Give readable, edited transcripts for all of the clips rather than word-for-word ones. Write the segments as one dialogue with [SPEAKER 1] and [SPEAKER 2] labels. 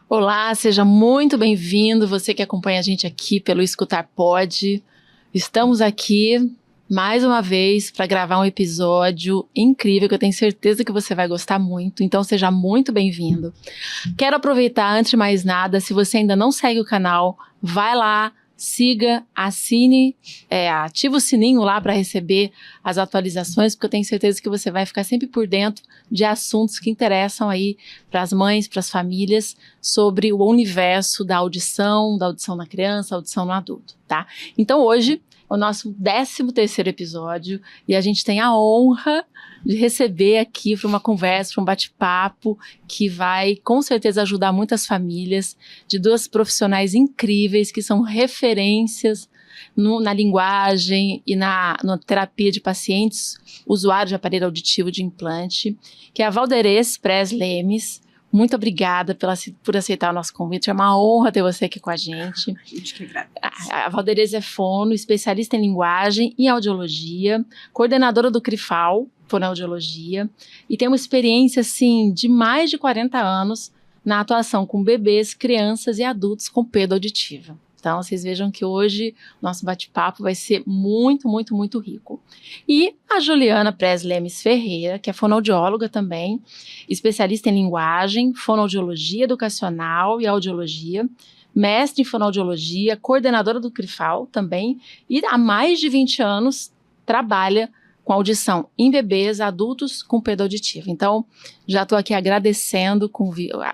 [SPEAKER 1] Olá, seja muito bem-vindo, você que acompanha a gente aqui pelo Escutar Pod. Estamos aqui mais uma vez para gravar um episódio incrível que eu tenho certeza que você vai gostar muito, então seja muito bem-vindo. Quero aproveitar, antes de mais nada, se você ainda não segue o canal, vai lá, siga, assine, ativa o sininho lá para receber as atualizações, porque eu tenho certeza que você vai ficar sempre por dentro de assuntos que interessam aí para as mães, para as famílias, sobre o universo da audição na criança, audição no adulto, tá? Então hoje é o nosso 13º episódio e a gente tem a honra de receber aqui para uma conversa, para um bate-papo que vai com certeza ajudar muitas famílias, de duas profissionais incríveis que são referências na linguagem e na terapia de pacientes usuários de aparelho auditivo de implante, que é a Valderez Prez Lemes. Muito obrigada por aceitar o nosso convite. É uma honra ter você aqui com a gente.
[SPEAKER 2] A gente que agradece.
[SPEAKER 1] A Valderez é fono, especialista em linguagem e audiologia, coordenadora do CRIFAL, fonoaudiologia, e tem uma experiência, assim, de mais de 40 anos na atuação com bebês, crianças e adultos com perda auditiva. Então, vocês vejam que hoje nosso bate-papo vai ser muito, muito, muito rico. E a Juliana Prez Lemes Ferreira, que é fonoaudióloga também, especialista em linguagem, fonoaudiologia educacional e audiologia, mestre em fonoaudiologia, coordenadora do CRIFAL também, e há mais de 20 anos trabalha com audição em bebês, adultos com perda auditiva. Então, já estou aqui agradecendo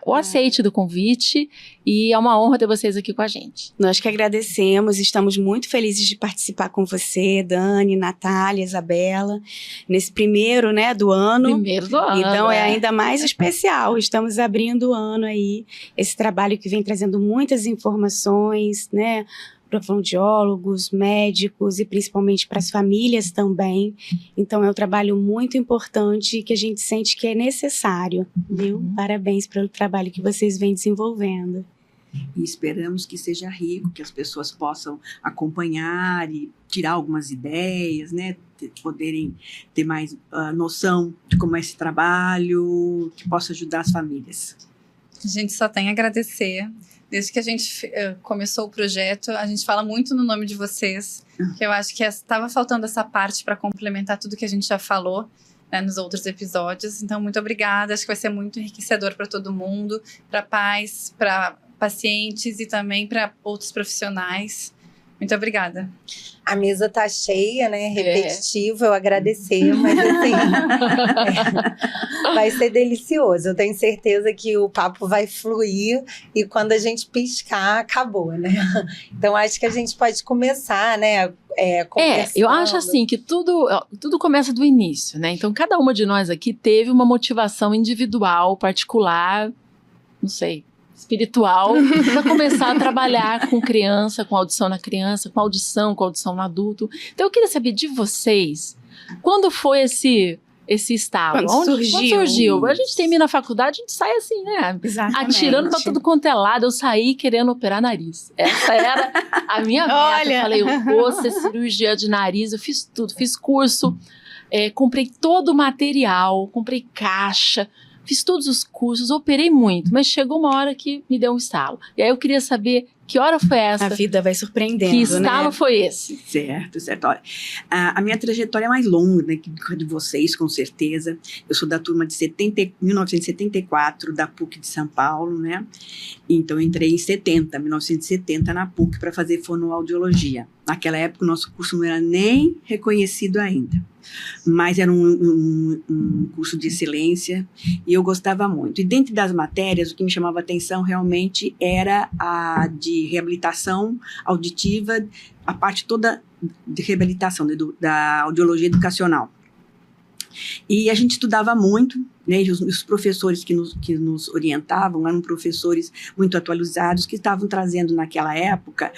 [SPEAKER 1] o aceite do convite e é uma honra ter vocês aqui com a gente.
[SPEAKER 2] Nós que agradecemos, estamos muito felizes de participar com você, Dani, Natália, Isabela, nesse primeiro, né, do ano.
[SPEAKER 1] Primeiro do ano.
[SPEAKER 2] Então é ainda mais especial, estamos abrindo o ano aí, esse trabalho que vem trazendo muitas informações, né, para fonoaudiólogos, médicos e principalmente para as famílias também. Então é um trabalho muito importante que a gente sente que é necessário, viu? Parabéns pelo trabalho que vocês vêm desenvolvendo.
[SPEAKER 3] E esperamos que seja rico, que as pessoas possam acompanhar e tirar algumas ideias, né? Poderem ter mais noção de como é esse trabalho, que possa ajudar as famílias.
[SPEAKER 4] A gente só tem a agradecer. Desde que a gente começou o projeto, a gente fala muito no nome de vocês, que eu acho que estava faltando essa parte para complementar tudo que a gente já falou, né, nos outros episódios. Então, muito obrigada. Acho que vai ser muito enriquecedor para todo mundo, para pais, para pacientes e também para outros profissionais. Muito obrigada.
[SPEAKER 5] A mesa tá cheia, né? Repetitivo, eu agradecer, mas assim, vai ser delicioso. Eu tenho certeza que o papo vai fluir e quando a gente piscar, acabou, né? Então, acho que a gente pode começar, né?
[SPEAKER 1] Eu acho assim que tudo começa do início, né? Então, cada uma de nós aqui teve uma motivação individual, particular, não sei, espiritual, para começar a trabalhar com criança, com audição na criança, com audição no adulto. Então eu queria saber de vocês, quando foi esse estalo? Quando surgiu? A gente termina a faculdade, a gente sai assim, né?
[SPEAKER 2] Exatamente.
[SPEAKER 1] Atirando pra tudo quanto é lado. Eu saí querendo operar nariz. Essa era a minha meta. Eu falei, eu vou ser cirurgiã de nariz, eu fiz tudo, fiz curso, comprei todo o material, comprei caixa, fiz todos os cursos, operei muito, mas chegou uma hora que me deu um estalo. E aí eu queria saber que hora foi essa.
[SPEAKER 2] A vida vai surpreendendo,
[SPEAKER 1] que estalo, né? Foi esse?
[SPEAKER 3] Certo. Olha, a minha trajetória é mais longa, né, que de vocês, com certeza. Eu sou da turma de 1974, da PUC de São Paulo, né? Então, eu entrei em 1970, na PUC, para fazer fonoaudiologia. Naquela época, o nosso curso não era nem reconhecido ainda. Mas era um curso de excelência e eu gostava muito. E dentro das matérias, o que me chamava atenção realmente era a de reabilitação auditiva, a parte toda de reabilitação da audiologia educacional. E a gente estudava muito, né? E os professores que nos orientavam eram professores muito atualizados, que estavam trazendo naquela época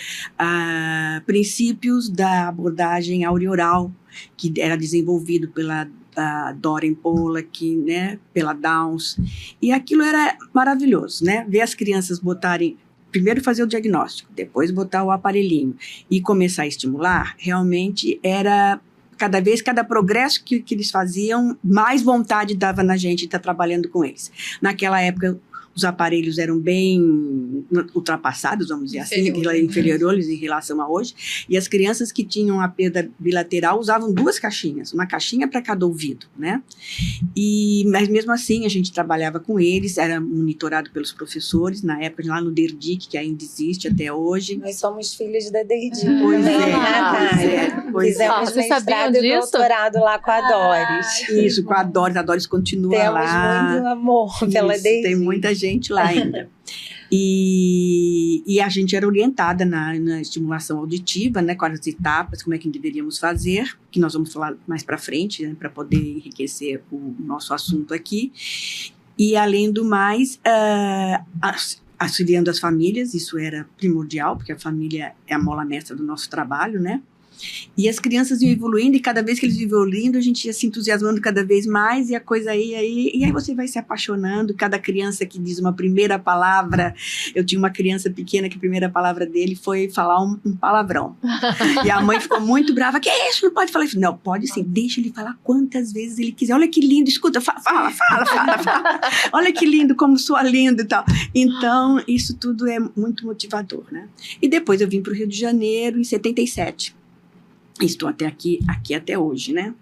[SPEAKER 3] princípios da abordagem audioral, que era desenvolvido pela Doren Pollack, né? Pela Downs. E aquilo era maravilhoso, né? Ver as crianças botarem, primeiro fazer o diagnóstico, depois botar o aparelhinho e começar a estimular, realmente era... Cada progresso que eles faziam, mais vontade dava na gente de estar trabalhando com eles. Naquela época, os aparelhos eram bem ultrapassados, vamos dizer assim, inferiores em relação a hoje, e as crianças que tinham a perda bilateral usavam 2 caixinhas, uma caixinha para cada ouvido, né? Mas mesmo assim a gente trabalhava com eles, era monitorado pelos professores, na época lá no DERDIC, que ainda existe até hoje.
[SPEAKER 5] Nós somos filhos da DERDIC.
[SPEAKER 3] Pois é.
[SPEAKER 5] Fizemos mestrado e doutorado lá com a Doris.
[SPEAKER 3] Isso, com a Doris continua lá.
[SPEAKER 5] Temos muito amor pela DERDIC.
[SPEAKER 3] Tem muita gente lá ainda. E a gente era orientada na estimulação auditiva, né, com as etapas, como é que deveríamos fazer, que nós vamos falar mais para frente, né, para poder enriquecer o nosso assunto aqui. E, além do mais, auxiliando as famílias, isso era primordial, porque a família é a mola mestra do nosso trabalho, né? E as crianças iam evoluindo, e cada vez que eles iam evoluindo, a gente ia se entusiasmando cada vez mais, e a coisa e aí você vai se apaixonando. Cada criança que diz uma primeira palavra, eu tinha uma criança pequena que a primeira palavra dele foi falar um palavrão. E a mãe ficou muito brava, que é isso, não pode falar isso. Não, pode sim, deixa ele falar quantas vezes ele quiser. Olha que lindo, escuta, fala. Olha que lindo, como soa lindo e tal. Então, isso tudo é muito motivador, né? E depois eu vim para o Rio de Janeiro em 77. Estou aqui até hoje, né?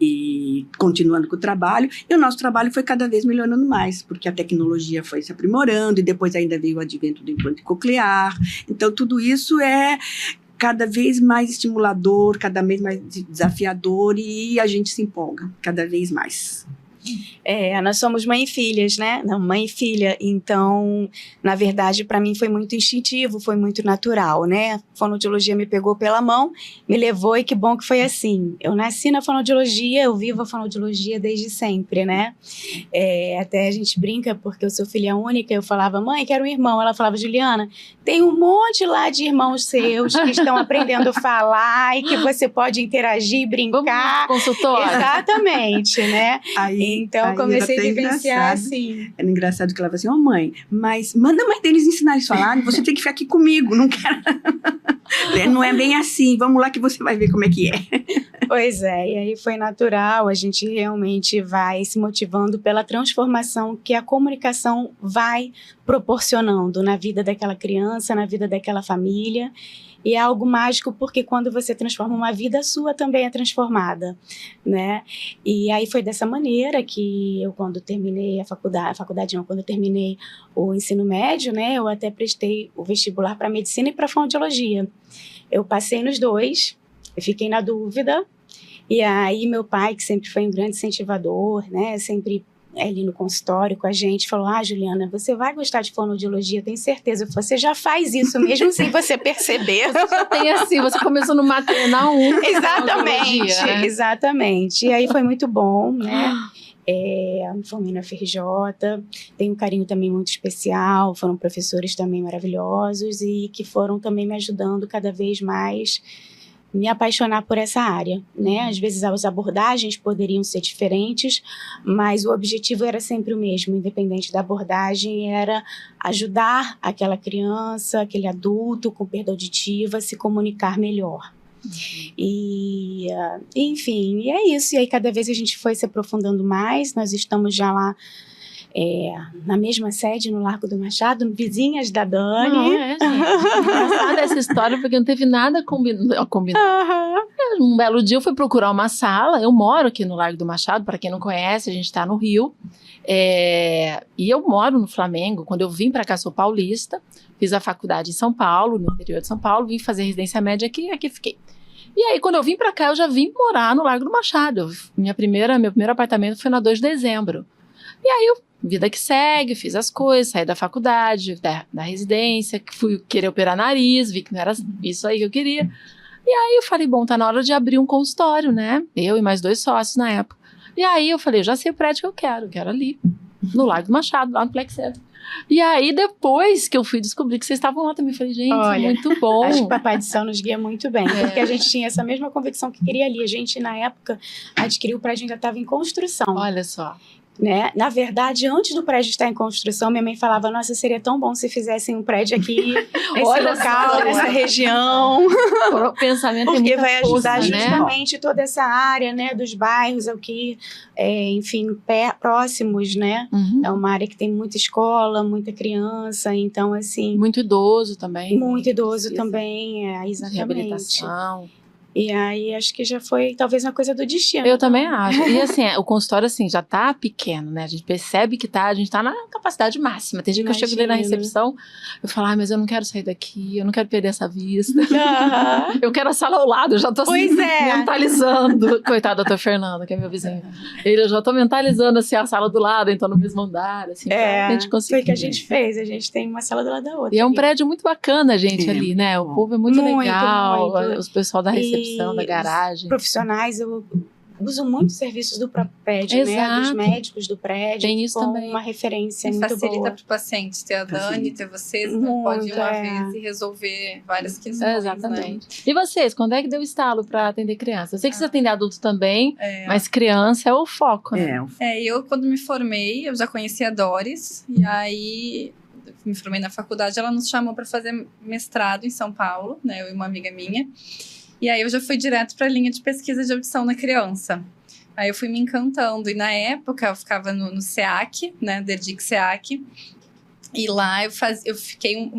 [SPEAKER 3] E continuando com o trabalho. E o nosso trabalho foi cada vez melhorando mais, porque a tecnologia foi se aprimorando, e depois ainda veio o advento do implante coclear. Então, tudo isso é cada vez mais estimulador, cada vez mais desafiador, e a gente se empolga cada vez mais.
[SPEAKER 2] Nós somos mãe e filhas, né? Não, mãe e filha. Então, na verdade, para mim foi muito instintivo, foi muito natural, né? A fonoaudiologia me pegou pela mão, me levou, e que bom que foi assim. Eu nasci na fonoaudiologia, eu vivo a fonoaudiologia desde sempre, né? Até a gente brinca, porque eu sou filha única, eu falava, mãe, quero um irmão. Ela falava, Juliana, tem um monte lá de irmãos seus que estão aprendendo a falar e que você pode interagir, brincar.
[SPEAKER 1] Vamos no consultório.
[SPEAKER 2] Exatamente, né? Então, eu comecei a vivenciar assim.
[SPEAKER 3] Era engraçado que ela falava assim, mãe, mas manda a mãe deles ensinar eles a falar, você tem que ficar aqui comigo, não quero... Não é bem assim, vamos lá que você vai ver como é que é.
[SPEAKER 2] Pois é, e aí foi natural, a gente realmente vai se motivando pela transformação que a comunicação vai proporcionando na vida daquela criança, na vida daquela família. E é algo mágico, porque quando você transforma uma vida, a sua também é transformada, né? E aí foi dessa maneira que eu, quando terminei quando eu terminei o ensino médio, né? Eu até prestei o vestibular para medicina e para fonoaudiologia. Eu passei nos 2, eu fiquei na dúvida, e aí meu pai, que sempre foi um grande incentivador, né? Sempre ali no consultório com a gente, falou, Juliana, você vai gostar de fonoaudiologia, tenho certeza, você já faz isso mesmo sem você perceber.
[SPEAKER 1] Você já tem assim, você começou no maternal 1.
[SPEAKER 2] Exatamente. E aí foi muito bom, né? Formei na FRJ, tenho um carinho também muito especial, foram professores também maravilhosos e que foram também me ajudando cada vez mais me apaixonar por essa área, né? Às vezes as abordagens poderiam ser diferentes, mas o objetivo era sempre o mesmo, independente da abordagem, era ajudar aquela criança, aquele adulto com perda auditiva a se comunicar melhor. E, enfim, e é isso. E aí cada vez a gente foi se aprofundando mais, nós estamos já lá na mesma sede, no Largo do Machado, vizinhas da Dani.
[SPEAKER 1] Não, gente. Engraçada essa história, porque não teve nada combinado. Um belo dia eu fui procurar uma sala, eu moro aqui no Largo do Machado, para quem não conhece, a gente está no Rio, e eu moro no Flamengo. Quando eu vim para cá, sou paulista, fiz a faculdade em São Paulo, no interior de São Paulo, vim fazer residência média aqui, e aqui fiquei. E aí, quando eu vim para cá, eu já vim morar no Largo do Machado. Meu primeiro apartamento foi na 2 de dezembro. E aí, vida que segue, fiz as coisas, saí da faculdade, da residência, fui querer operar nariz, vi que não era isso aí que eu queria. E aí eu falei, bom, tá na hora de abrir um consultório, né? Eu e mais 2 sócios na época. E aí eu falei, já sei o prédio que eu quero ali, no Largo do Machado, lá no Plexero. E aí, depois que eu fui descobrir que vocês estavam lá também, falei, gente,
[SPEAKER 2] olha,
[SPEAKER 1] muito bom.
[SPEAKER 2] Acho que o Papai do Céu nos guia muito bem, porque a gente tinha essa mesma convicção que queria ali. A gente, na época, adquiriu o prédio, ainda estava em construção.
[SPEAKER 1] Olha só.
[SPEAKER 2] né? Na verdade, antes do prédio estar em construção, minha mãe falava, nossa, seria tão bom se fizessem um prédio aqui, nesse
[SPEAKER 1] Olha
[SPEAKER 2] local,
[SPEAKER 1] só,
[SPEAKER 2] nessa
[SPEAKER 1] olha.
[SPEAKER 2] região.
[SPEAKER 1] O pensamento tem
[SPEAKER 2] Porque
[SPEAKER 1] muita
[SPEAKER 2] vai
[SPEAKER 1] força,
[SPEAKER 2] ajudar
[SPEAKER 1] né?
[SPEAKER 2] justamente toda essa área, né, dos bairros aqui, enfim, próximos, né?
[SPEAKER 1] Uhum.
[SPEAKER 2] É uma área que tem muita escola, muita criança, então, assim,
[SPEAKER 1] Muito idoso também.
[SPEAKER 2] muito idoso
[SPEAKER 1] Precisa
[SPEAKER 2] também, exatamente.
[SPEAKER 1] Reabilitação.
[SPEAKER 2] E aí, acho que já foi, talvez, uma coisa do destino.
[SPEAKER 1] Eu também acho. E assim, o consultório assim, já tá pequeno, né? A gente percebe que a gente tá na capacidade máxima. Tem dia que eu chego ali na
[SPEAKER 2] Imagino.
[SPEAKER 1] recepção, eu falo, mas eu não quero sair daqui, eu não quero perder essa vista.
[SPEAKER 2] Aham.
[SPEAKER 1] Eu quero a sala ao lado, eu já tô assim,
[SPEAKER 2] Pois é.
[SPEAKER 1] mentalizando. Coitado do doutor Fernando, que é meu vizinho. Eu já tô mentalizando assim, a sala do lado, então no mesmo andar, assim, pra gente conseguir.
[SPEAKER 2] Foi o que a gente fez. A gente tem uma sala do lado da outra.
[SPEAKER 1] E é um
[SPEAKER 2] ali.
[SPEAKER 1] prédio muito bacana, gente,
[SPEAKER 3] É,
[SPEAKER 1] ali, né? O
[SPEAKER 3] bom.
[SPEAKER 1] povo é muito
[SPEAKER 2] Muito,
[SPEAKER 1] legal,
[SPEAKER 2] muito.
[SPEAKER 1] os pessoal da recepção,
[SPEAKER 2] E
[SPEAKER 1] da garagem.
[SPEAKER 2] Profissionais, eu uso muito os serviços do próprio prédio, né?
[SPEAKER 1] Exato.
[SPEAKER 2] Dos médicos do prédio.
[SPEAKER 1] Tem isso
[SPEAKER 2] ficou
[SPEAKER 1] também.
[SPEAKER 2] uma referência
[SPEAKER 4] E
[SPEAKER 2] muito
[SPEAKER 4] facilita
[SPEAKER 2] boa.
[SPEAKER 4] para o paciente ter a Dani,
[SPEAKER 3] Facilita.
[SPEAKER 4] ter vocês,
[SPEAKER 2] Muito,
[SPEAKER 4] pode ir uma
[SPEAKER 2] é.
[SPEAKER 4] vez e resolver várias questões. Né?
[SPEAKER 1] Exatamente. E vocês, quando é que deu estalo para atender criança? Eu sei que você atende adulto também,
[SPEAKER 4] É.
[SPEAKER 1] mas criança é o foco, né?
[SPEAKER 4] Eu quando me formei, eu já conhecia a Doris, e aí me formei na faculdade, ela nos chamou para fazer mestrado em São Paulo, né, eu e uma amiga minha, e aí eu já fui direto para a linha de pesquisa de audição na criança. Aí eu fui me encantando, e na época eu ficava no SEAC, né, Derdic SEAC, e lá eu fiquei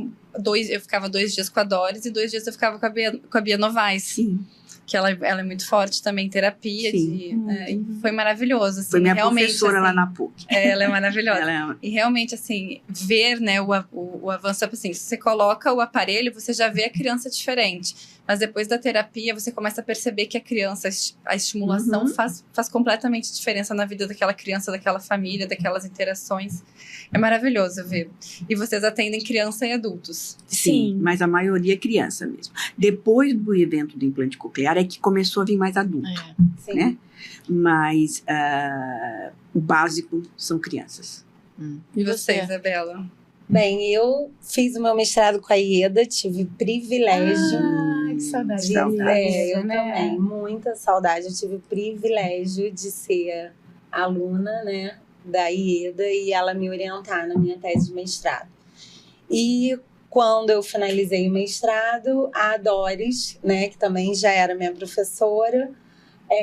[SPEAKER 4] eu ficava 2 dias com a Doris e 2 dias eu ficava com a Bia Novaes.
[SPEAKER 3] Sim.
[SPEAKER 4] Que ela é muito forte também em terapia.
[SPEAKER 3] Sim.
[SPEAKER 4] E foi maravilhoso. Assim,
[SPEAKER 3] Foi minha
[SPEAKER 4] realmente,
[SPEAKER 3] professora
[SPEAKER 4] assim,
[SPEAKER 3] lá na PUC.
[SPEAKER 4] ela é maravilhosa.
[SPEAKER 3] Ela é...
[SPEAKER 4] E realmente, assim, ver, né, o avanço, assim, se você coloca o aparelho, você já vê a criança diferente. Mas depois da terapia, você começa a perceber que a criança, a estimulação faz completamente diferença na vida daquela criança, daquela família, daquelas interações. É maravilhoso ver. E vocês atendem criança e adultos.
[SPEAKER 3] Sim, mas a maioria é criança mesmo. Depois do evento do implante coclear é que começou a vir mais adulto,
[SPEAKER 5] Sim.
[SPEAKER 3] né? Mas o básico são crianças.
[SPEAKER 4] E você, Isabela?
[SPEAKER 5] Bem, eu fiz o meu mestrado com a IEDA, tive privilégio.
[SPEAKER 2] Que saudade.
[SPEAKER 5] Eu também, muita saudade. Eu tive o privilégio de ser aluna, né, da IEDA e ela me orientar na minha tese de mestrado. E quando eu finalizei o mestrado, a Doris, né, que também já era minha professora,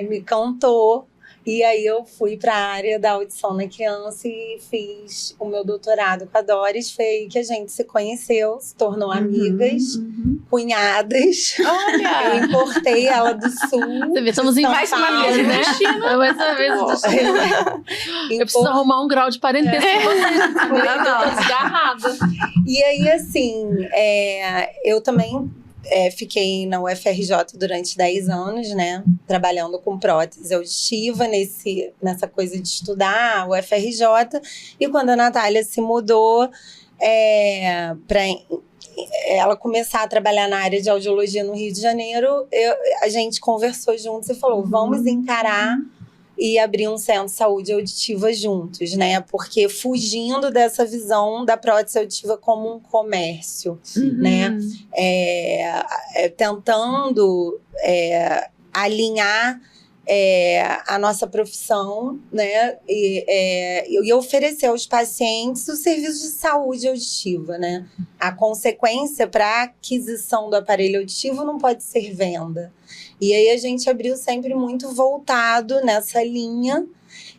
[SPEAKER 5] me cantou. E aí eu fui para a área da audição na criança e fiz o meu doutorado com a Doris. Foi aí que a gente se conheceu, se tornou amigas, cunhadas.
[SPEAKER 2] Olha!
[SPEAKER 5] Eu importei ela do sul.
[SPEAKER 1] Você vê, estamos em
[SPEAKER 5] São
[SPEAKER 1] mais
[SPEAKER 5] Paulo.
[SPEAKER 1] famílias, né? Mais uma vez o destino. Eu preciso arrumar um grau de parentesco com vocês. Eu tô desgarrada.
[SPEAKER 5] E aí, assim, eu também fiquei na UFRJ durante 10 anos, né? Trabalhando com prótese auditiva, nessa coisa de estudar a UFRJ. E quando a Natália se mudou para ela começar a trabalhar na área de audiologia no Rio de Janeiro, a gente conversou juntos e falou, vamos encarar e abrir um centro de saúde auditiva juntos, né? Porque fugindo dessa visão da prótese auditiva como um comércio, né? Tentando alinhar a nossa profissão, né? E oferecer aos pacientes o serviço de saúde auditiva, né? A consequência para a aquisição do aparelho auditivo não pode ser venda. E aí a gente abriu sempre muito voltado nessa linha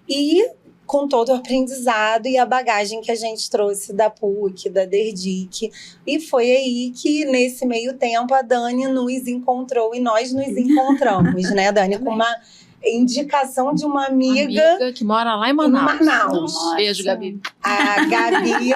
[SPEAKER 5] e com todo o aprendizado e a bagagem que a gente trouxe da PUC, da Derdic. E foi aí que, nesse meio tempo, a Dani nos encontrou e nós nos encontramos, né, Dani? Com uma indicação de uma amiga
[SPEAKER 1] que mora lá em Manaus.
[SPEAKER 2] Nossa.
[SPEAKER 1] Beijo, Gabi.
[SPEAKER 5] A Gabi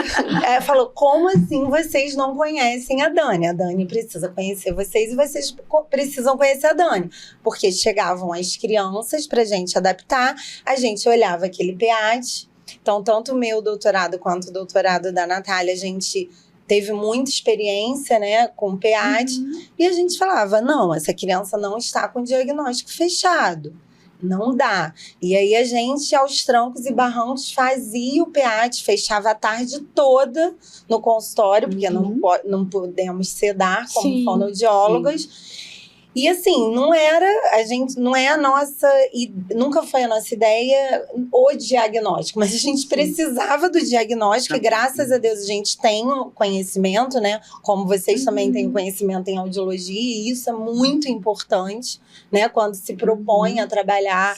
[SPEAKER 5] falou, como assim vocês não conhecem a Dani? A Dani precisa conhecer vocês e vocês precisam conhecer a Dani. Porque chegavam as crianças pra gente adaptar, a gente olhava aquele PEAT. Então, tanto o meu doutorado quanto o doutorado da Natália, a gente teve muita experiência, né, com PEAT. E a gente falava, não, essa criança não está com diagnóstico fechado. Não dá. E aí a gente, aos trancos e barrancos, fazia o PEAT, fechava a tarde toda no consultório, porque não podemos sedar como fonoaudiólogas. E assim, não é a nossa, e nunca foi a nossa ideia o diagnóstico, mas a gente precisava do diagnóstico e graças a Deus a gente tem o conhecimento, né? Como vocês também têm o conhecimento em audiologia, e isso é muito importante, né? Quando se propõe a trabalhar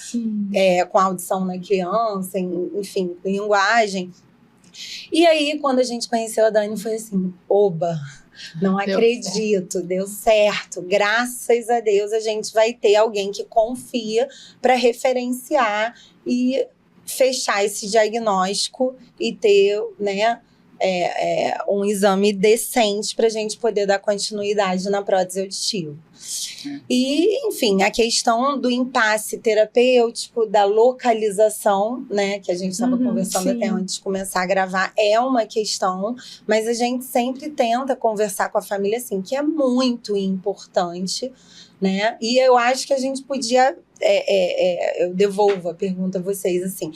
[SPEAKER 5] com a audição na criança, enfim, linguagem. E aí, quando a gente conheceu a Dani, foi assim, oba! Não acredito, deu certo. Graças a Deus a gente vai ter alguém que confia para referenciar e fechar esse diagnóstico e ter, né, um exame decente para a gente poder dar continuidade na prótese auditiva. E, enfim, a questão do impasse terapêutico, da localização, né, que a gente estava conversando até antes de começar a gravar, é uma questão, mas a gente sempre tenta conversar com a família, assim, que é muito importante, né, e eu acho que a gente podia, eu devolvo a pergunta a vocês, assim,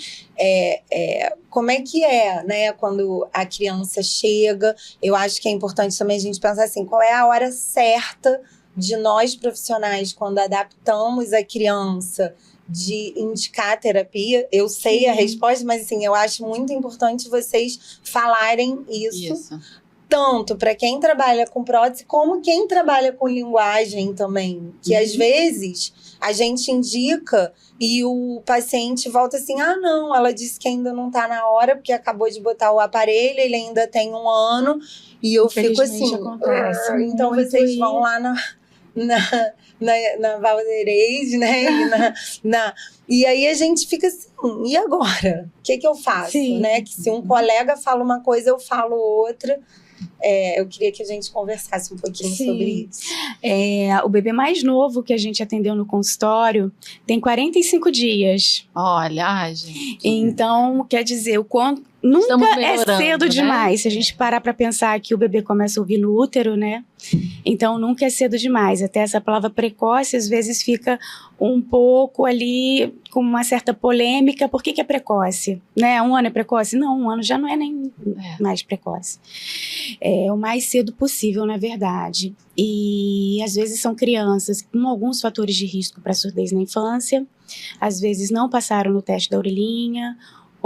[SPEAKER 5] como é que né, quando a criança chega, eu acho que é importante também a gente pensar assim, qual é a hora certa de nós profissionais, quando adaptamos a criança, de indicar terapia. Eu sei a resposta, mas assim, eu acho muito importante vocês falarem isso. Tanto para quem trabalha com prótese, como quem trabalha com linguagem também. Que às vezes a gente indica e o paciente volta assim, não, ela disse que ainda não está na hora, porque acabou de botar o aparelho, ele ainda tem 1 ano, e eu fico assim, então vocês vão lá na Valdeirês, né? E aí a gente fica assim, e agora? O que eu faço? Né? Que se um colega fala uma coisa, eu falo outra. Eu queria que a gente conversasse um pouquinho sobre isso.
[SPEAKER 2] O bebê mais novo que a gente atendeu no consultório tem 45 dias.
[SPEAKER 1] Olha, gente.
[SPEAKER 2] Então, quer dizer, o quanto nunca é cedo demais. Se a gente parar para pensar que o bebê começa a ouvir no útero, né? Então, nunca é cedo demais. Até essa palavra precoce, às vezes, fica um pouco ali com uma certa polêmica. Por que é precoce? Né? 1 ano é precoce? Não, 1 ano já não é nem mais precoce. É o mais cedo possível, na verdade. E, às vezes, são crianças com alguns fatores de risco para surdez na infância. Às vezes, não passaram no teste da orelhinha,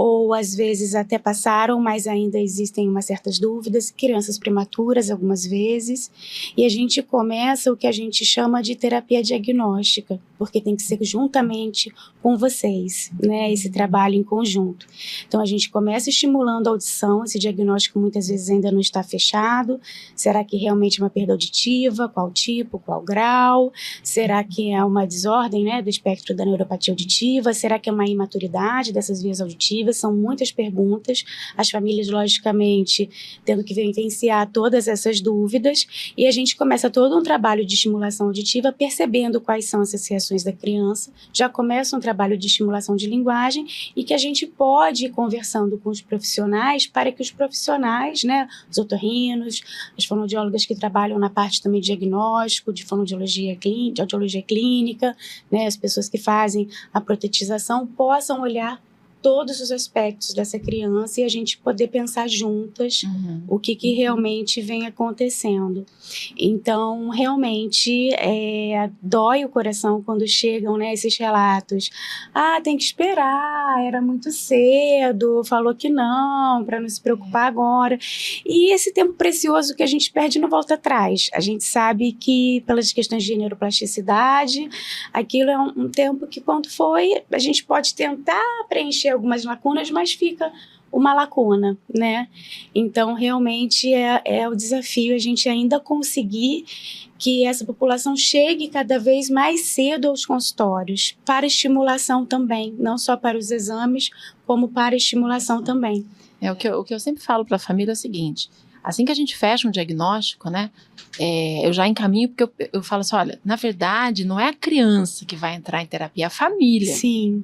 [SPEAKER 2] ou às vezes até passaram, mas ainda existem umas certas dúvidas, crianças prematuras algumas vezes, e a gente começa o que a gente chama de terapia diagnóstica, porque tem que ser juntamente com vocês, né, esse trabalho em conjunto. Então a gente começa estimulando a audição, esse diagnóstico muitas vezes ainda não está fechado, será que realmente é uma perda auditiva, qual tipo, qual grau, será que é uma desordem, né, do espectro da neuropatia auditiva, será que é uma imaturidade dessas vias auditivas? São muitas perguntas, as famílias, logicamente, tendo que vivenciar todas essas dúvidas, e a gente começa todo um trabalho de estimulação auditiva, percebendo quais são as reações da criança, já começa um trabalho de estimulação de linguagem, e que a gente pode ir conversando com os profissionais, para que os profissionais, né, os otorrinos, as fonoaudiólogas que trabalham na parte também de diagnóstico, de fonoaudiologia clínica, de audiologia clínica, né, as pessoas que fazem a protetização, possam olhar todos os aspectos dessa criança e a gente poder pensar juntas o que realmente vem acontecendo. Então, realmente, dói o coração quando chegam, né, esses relatos. Tem que esperar, era muito cedo, falou que não, para não se preocupar agora. E esse tempo precioso que a gente perde não volta atrás. A gente sabe que, pelas questões de neuroplasticidade, aquilo é um tempo que, quando foi, a gente pode tentar preencher algumas lacunas, mas fica uma lacuna, né? Então, realmente, é o desafio a gente ainda conseguir que essa população chegue cada vez mais cedo aos consultórios, para estimulação também, não só para os exames, como para estimulação também.
[SPEAKER 1] O que eu sempre falo para a família é o seguinte: assim que a gente fecha um diagnóstico, né, eu já encaminho, porque eu falo assim, olha, na verdade, não é a criança que vai entrar em terapia, é a família.
[SPEAKER 2] Sim.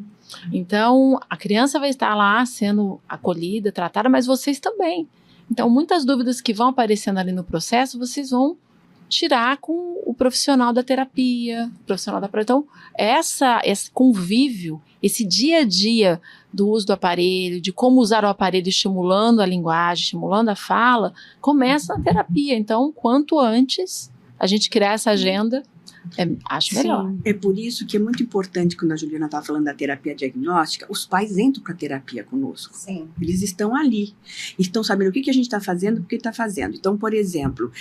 [SPEAKER 1] Então, a criança vai estar lá sendo acolhida, tratada, mas vocês também. Então, muitas dúvidas que vão aparecendo ali no processo, vocês vão tirar com o profissional da terapia, Então, esse convívio, esse dia a dia do uso do aparelho, de como usar o aparelho estimulando a linguagem, estimulando a fala, começa a terapia. Então, quanto antes a gente criar essa agenda, Acho melhor.
[SPEAKER 2] Sim.
[SPEAKER 3] É por isso que é muito importante, quando a Juliana estava falando da terapia diagnóstica, os pais entram para a terapia conosco.
[SPEAKER 5] Sim.
[SPEAKER 3] Eles estão ali, estão sabendo o que a gente está fazendo, o que está fazendo. Então, por exemplo,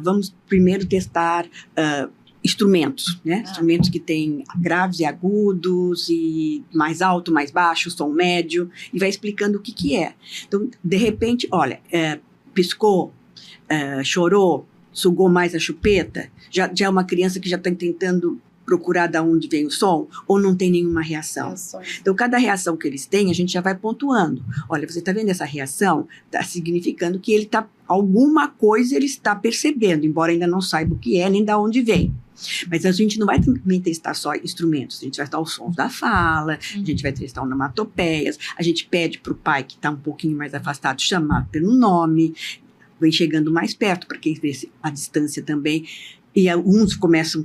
[SPEAKER 3] vamos primeiro testar instrumentos, né? Instrumentos que têm graves e agudos, e mais alto, mais baixo, som médio, e vai explicando o que é. Então, de repente, olha, piscou, chorou, sugou mais a chupeta, já é uma criança que já está tentando procurar de onde vem o som, ou não tem nenhuma reação. Então, cada reação que eles têm, a gente já vai pontuando. Olha, você está vendo essa reação? Está significando que alguma coisa ele está percebendo, embora ainda não saiba o que é, nem de onde vem. Mas a gente não vai também testar só instrumentos, a gente vai testar os sons da fala, a gente vai testar onomatopeias, a gente pede para o pai que está um pouquinho mais afastado chamar pelo nome, vem chegando mais perto, para quem vê a distância também, e alguns começam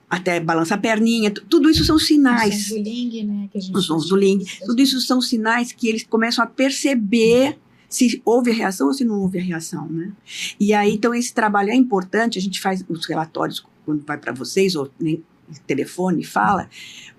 [SPEAKER 3] até balançar a perninha, tudo isso são sinais.
[SPEAKER 2] Os sons do Ling, né?
[SPEAKER 3] Os sons do Ling, tudo isso são sinais que eles começam a perceber se houve a reação ou se não houve a reação, né? E aí, então, esse trabalho é importante, a gente faz os relatórios quando vai para vocês, ou nem telefone, fala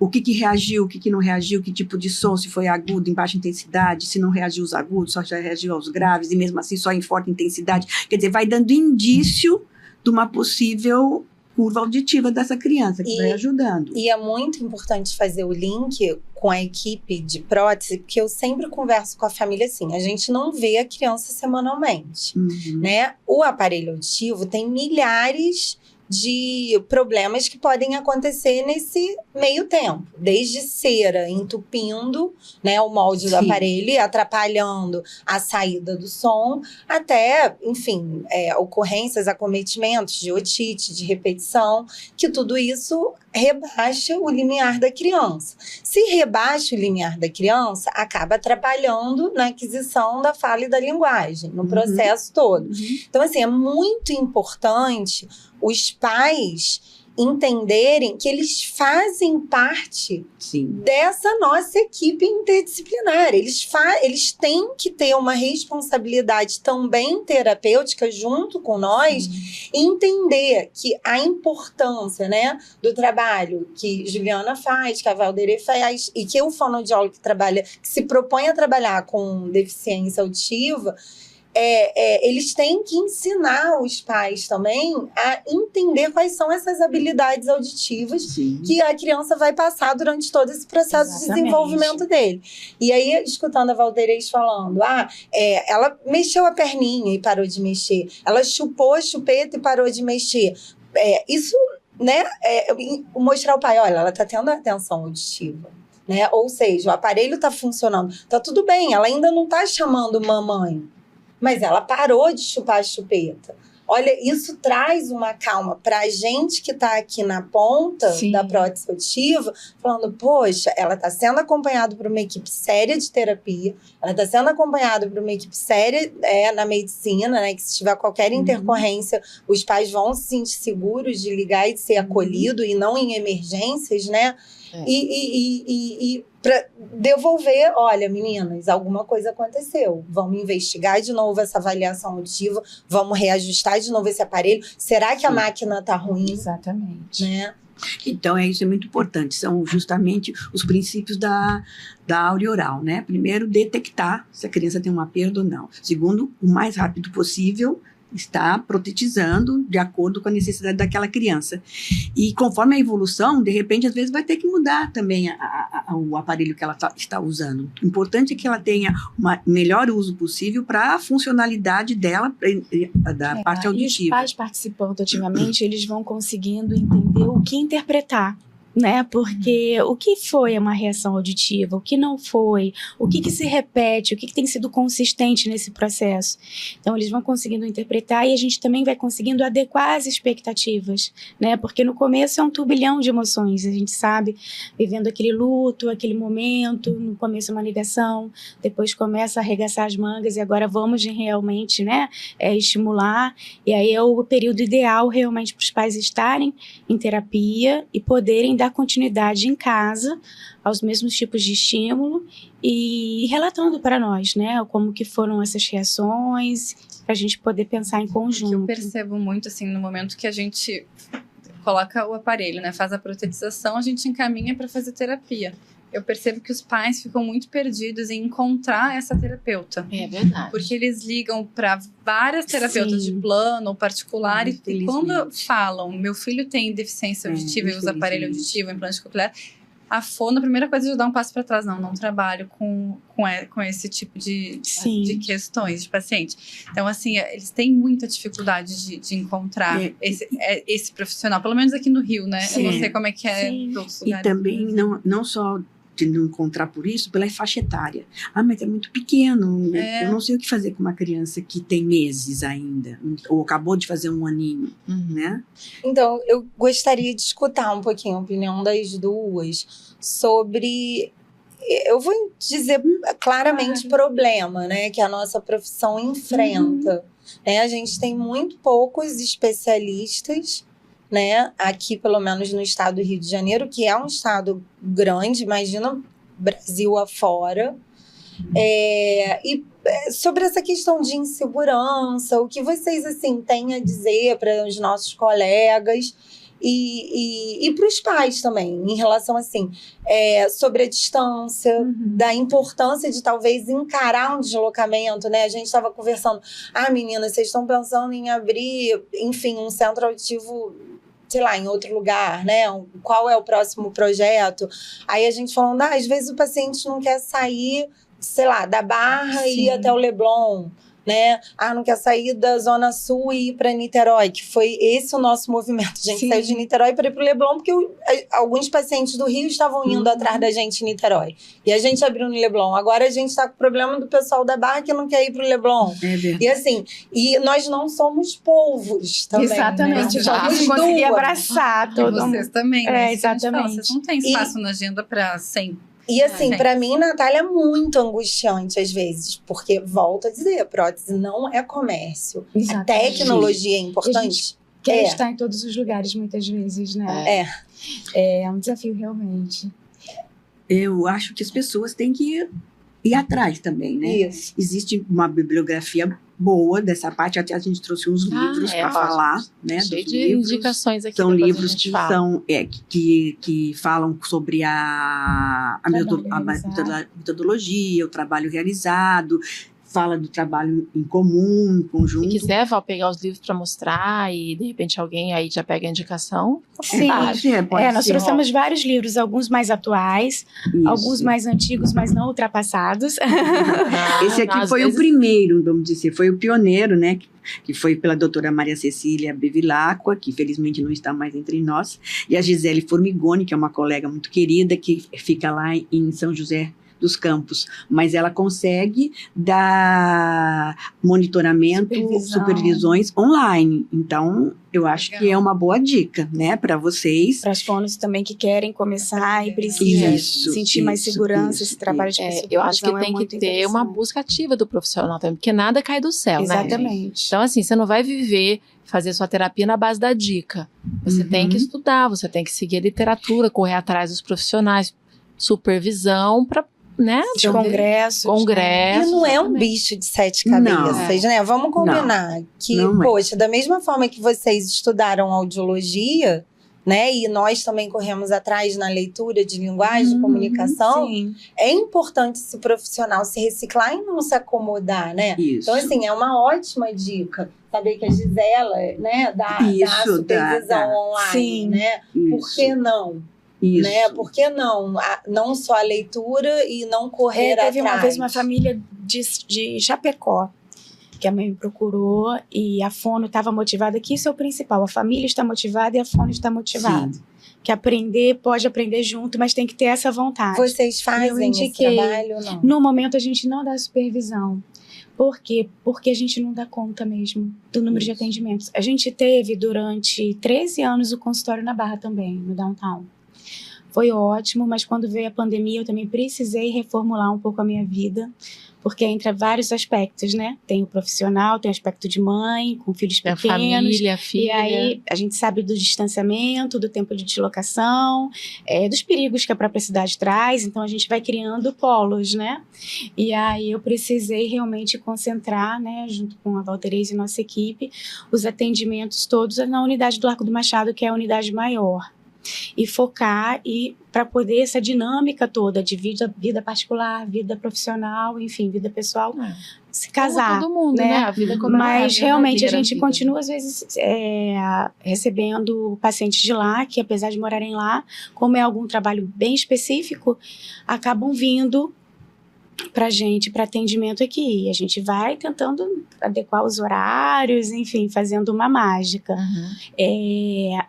[SPEAKER 3] o que reagiu, o que não reagiu, que tipo de som, se foi agudo, em baixa intensidade, se não reagiu aos agudos, só já reagiu aos graves, e mesmo assim só em forte intensidade. Quer dizer, vai dando indício de uma possível curva auditiva dessa criança, que vai ajudando.
[SPEAKER 5] E é muito importante fazer o link com a equipe de prótese, porque eu sempre converso com a família assim, a gente não vê a criança semanalmente, né? O aparelho auditivo tem milhares de problemas que podem acontecer nesse meio tempo, desde cera entupindo, né, o molde do aparelho e atrapalhando a saída do som, até, enfim, ocorrências, acometimentos de otite, de repetição, que tudo isso rebaixa o limiar da criança. Se rebaixa o limiar da criança, acaba atrapalhando na aquisição da fala e da linguagem, no processo todo. Então, assim, é muito importante os pais entenderem que eles fazem parte dessa nossa equipe interdisciplinar. Eles têm que ter uma responsabilidade também terapêutica junto com nós e entender que a importância, né, do trabalho que Juliana faz, que a Valdeire faz e que o fonoaudiólogo que se propõe a trabalhar com deficiência auditiva, eles têm que ensinar os pais também a entender quais são essas habilidades auditivas que a criança vai passar durante todo esse processo de desenvolvimento dele. E aí, escutando a Valdeirês falando, ela mexeu a perninha e parou de mexer, ela chupou a chupeta e parou de mexer. Isso, né, mostrar ao pai, olha, ela está tendo atenção auditiva. Né? Ou seja, o aparelho está funcionando. Está tudo bem, ela ainda não está chamando mamãe, mas ela parou de chupar a chupeta. Olha, isso traz uma calma para a gente que está aqui na ponta da prótese auditiva, falando, poxa, ela está sendo acompanhada por uma equipe séria de terapia, ela está sendo acompanhada por uma equipe séria na medicina, né, que se tiver qualquer intercorrência, os pais vão se sentir seguros de ligar e de ser acolhido e não em emergências, né? E para devolver, olha, meninas, alguma coisa aconteceu. Vamos investigar de novo essa avaliação auditiva, vamos reajustar de novo esse aparelho. Será que a máquina está ruim?
[SPEAKER 2] Exatamente.
[SPEAKER 5] Né?
[SPEAKER 3] Então, isso é muito importante. São justamente os princípios da áurea oral, né? Primeiro, detectar se a criança tem uma perda ou não. Segundo, o mais rápido possível, está protetizando de acordo com a necessidade daquela criança. E conforme a evolução, de repente, às vezes vai ter que mudar também o aparelho que ela está usando. O importante é que ela tenha o melhor uso possível para a funcionalidade dela, da parte auditiva.
[SPEAKER 2] E os pais participando ativamente, eles vão conseguindo entender o que interpretar. Né? Porque o que foi uma reação auditiva, o que não foi, o que se repete, o que tem sido consistente nesse processo. Então, eles vão conseguindo interpretar e a gente também vai conseguindo adequar as expectativas, né? Porque no começo é um turbilhão de emoções, a gente sabe, vivendo aquele luto, aquele momento, no começo é uma ligação, depois começa a arregaçar as mangas e agora vamos realmente, né, estimular, e aí é o período ideal realmente para os pais estarem em terapia e poderem dar continuidade em casa aos mesmos tipos de estímulo e relatando para nós, né, como que foram essas reações, para a gente poder pensar em conjunto.
[SPEAKER 4] Eu percebo muito, assim, no momento que a gente coloca o aparelho, né? Faz a protetização, a gente encaminha para fazer terapia. Eu percebo que os pais ficam muito perdidos em encontrar essa terapeuta.
[SPEAKER 1] É verdade.
[SPEAKER 4] Porque eles ligam para várias terapeutas de plano ou particular e quando falam, meu filho tem deficiência auditiva e usa aparelho auditivo, implante coclear, a fono, a primeira coisa é de dar um passo para trás. Não trabalho com esse tipo de questões de paciente. Então, assim, eles têm muita dificuldade de encontrar esse profissional, pelo menos aqui no Rio, né?
[SPEAKER 3] Sim.
[SPEAKER 4] Eu não sei como é que é em outros
[SPEAKER 3] E
[SPEAKER 4] lugares.
[SPEAKER 3] também, não só de não encontrar por isso, pela faixa etária. Mas é muito pequeno. Eu não sei o que fazer com uma criança que tem meses ainda, ou acabou de fazer 1 aninho, né?
[SPEAKER 5] Então, eu gostaria de escutar um pouquinho a opinião das duas sobre... Eu vou dizer claramente problema, né? Que a nossa profissão enfrenta. Né? A gente tem muito poucos especialistas, né, aqui pelo menos no estado do Rio de Janeiro, que é um estado grande, imagina Brasil afora, e sobre essa questão de insegurança, o que vocês assim têm a dizer para os nossos colegas e para os pais também, em relação assim, sobre a distância, da importância de talvez encarar um deslocamento, né? A gente estava conversando, meninas, vocês estão pensando em abrir, enfim, um centro auditivo, sei lá, em outro lugar, né? Qual é o próximo projeto? Aí a gente falando, às vezes o paciente não quer sair, sei lá, da Barra e ir até o Leblon, né? Não quer sair da Zona Sul e ir para Niterói, que foi esse o nosso movimento. A gente saiu de Niterói para ir para o Leblon, porque alguns pacientes do Rio estavam indo atrás da gente em Niterói. E a gente abriu no Leblon. Agora a gente está com o problema do pessoal da Barra que não quer ir para o Leblon.
[SPEAKER 3] É verdade.
[SPEAKER 5] E assim, nós não somos polvos também.
[SPEAKER 2] Exatamente.
[SPEAKER 5] Né?
[SPEAKER 2] Vamos conseguir abraçar todo mundo.
[SPEAKER 4] Vocês também, né?
[SPEAKER 2] Exatamente.
[SPEAKER 4] Vocês não têm espaço na agenda para 100.
[SPEAKER 5] E assim, para mim, Natália, é muito angustiante às vezes, porque, volto a dizer, a prótese não é comércio.
[SPEAKER 2] Exatamente.
[SPEAKER 5] A tecnologia é importante.
[SPEAKER 2] Quer estar em todos os lugares, muitas vezes, né? É um desafio, realmente.
[SPEAKER 3] Eu acho que as pessoas têm que ir atrás também, né?
[SPEAKER 5] Isso.
[SPEAKER 3] Existe uma bibliografia boa dessa parte, até a gente trouxe uns livros para falar, né?
[SPEAKER 1] Cheio
[SPEAKER 3] dos
[SPEAKER 1] de
[SPEAKER 3] livros.
[SPEAKER 1] indicações aqui.
[SPEAKER 3] São
[SPEAKER 1] depois a
[SPEAKER 3] livros
[SPEAKER 1] gente
[SPEAKER 3] que
[SPEAKER 1] fala.
[SPEAKER 3] são que falam sobre a metodologia, o trabalho realizado, fala do trabalho em comum, em conjunto.
[SPEAKER 1] Se quiser, Val, pegar os livros para mostrar e de repente alguém aí já pega a indicação.
[SPEAKER 2] Sim, nós trouxemos vários livros, alguns mais atuais, alguns mais antigos, mas não ultrapassados.
[SPEAKER 3] Esse aqui foi o primeiro, vamos dizer, foi o pioneiro, né? Que foi pela doutora Maria Cecília Bevilacqua, que felizmente não está mais entre nós, e a Gisele Formigoni, que é uma colega muito querida, que fica lá em São José dos Campos, mas ela consegue dar monitoramento, supervisões online. Então, eu acho que é uma boa dica, né, para vocês.
[SPEAKER 2] Para as fonos também que querem começar e precisam sentir mais segurança, esse trabalho de supervisão.
[SPEAKER 1] Eu acho que tem que ter uma busca ativa do profissional também, porque nada cai do céu, né?
[SPEAKER 2] Exatamente.
[SPEAKER 1] Então, assim, você não vai fazer sua terapia na base da dica. Você tem que estudar, você tem que seguir a literatura, correr atrás dos profissionais, supervisão para, né?
[SPEAKER 2] De congressos.
[SPEAKER 5] E não é um bicho de 7 cabeças, né? Vamos combinar que, poxa, da mesma forma que vocês estudaram audiologia, né? E nós também corremos atrás na leitura de linguagem, de comunicação. É importante esse profissional se reciclar e não se acomodar, né?
[SPEAKER 3] Isso.
[SPEAKER 5] Então, assim, é uma ótima dica. Saber que a Gisela, né, dá supervisão online, né? Por que não?
[SPEAKER 3] Isso.
[SPEAKER 5] Né? Por que não? Não só a leitura e não correr atrás.
[SPEAKER 2] Teve uma vez uma família de Chapecó, que a mãe me procurou e a fono estava motivada, que isso é o principal, a família está motivada e a fono está motivada.
[SPEAKER 3] Sim.
[SPEAKER 2] Que aprender, pode aprender junto, mas tem que ter essa vontade.
[SPEAKER 5] Vocês fazem esse trabalho ou não?
[SPEAKER 2] No momento a gente não dá supervisão. Por quê? Porque a gente não dá conta mesmo do número de atendimentos. A gente teve durante 13 anos o consultório na Barra também, no Downtown. foi ótimo, mas quando veio a pandemia eu também precisei reformular um pouco a minha vida, porque entra vários aspectos, né? Tem o profissional, tem o aspecto de mãe, com filhos
[SPEAKER 1] Da
[SPEAKER 2] pequenos.
[SPEAKER 1] família, filha.
[SPEAKER 2] E aí a gente sabe do distanciamento, do tempo de deslocação, dos perigos que a própria cidade traz, então a gente vai criando polos, né? E aí eu precisei realmente concentrar, né, junto com a Valtereza e nossa equipe, os atendimentos todos na unidade do Largo do Machado, que é a unidade maior. E focar para poder essa dinâmica toda de vida particular, vida profissional, enfim, vida pessoal, se casar.
[SPEAKER 1] Como todo mundo, né? A vida como
[SPEAKER 2] Mas realmente a gente
[SPEAKER 1] vida.
[SPEAKER 2] continua, às vezes, recebendo pacientes de lá, que apesar de morarem lá, como é algum trabalho bem específico, acabam vindo pra gente, para atendimento aqui. E a gente vai tentando adequar os horários, enfim, fazendo uma mágica.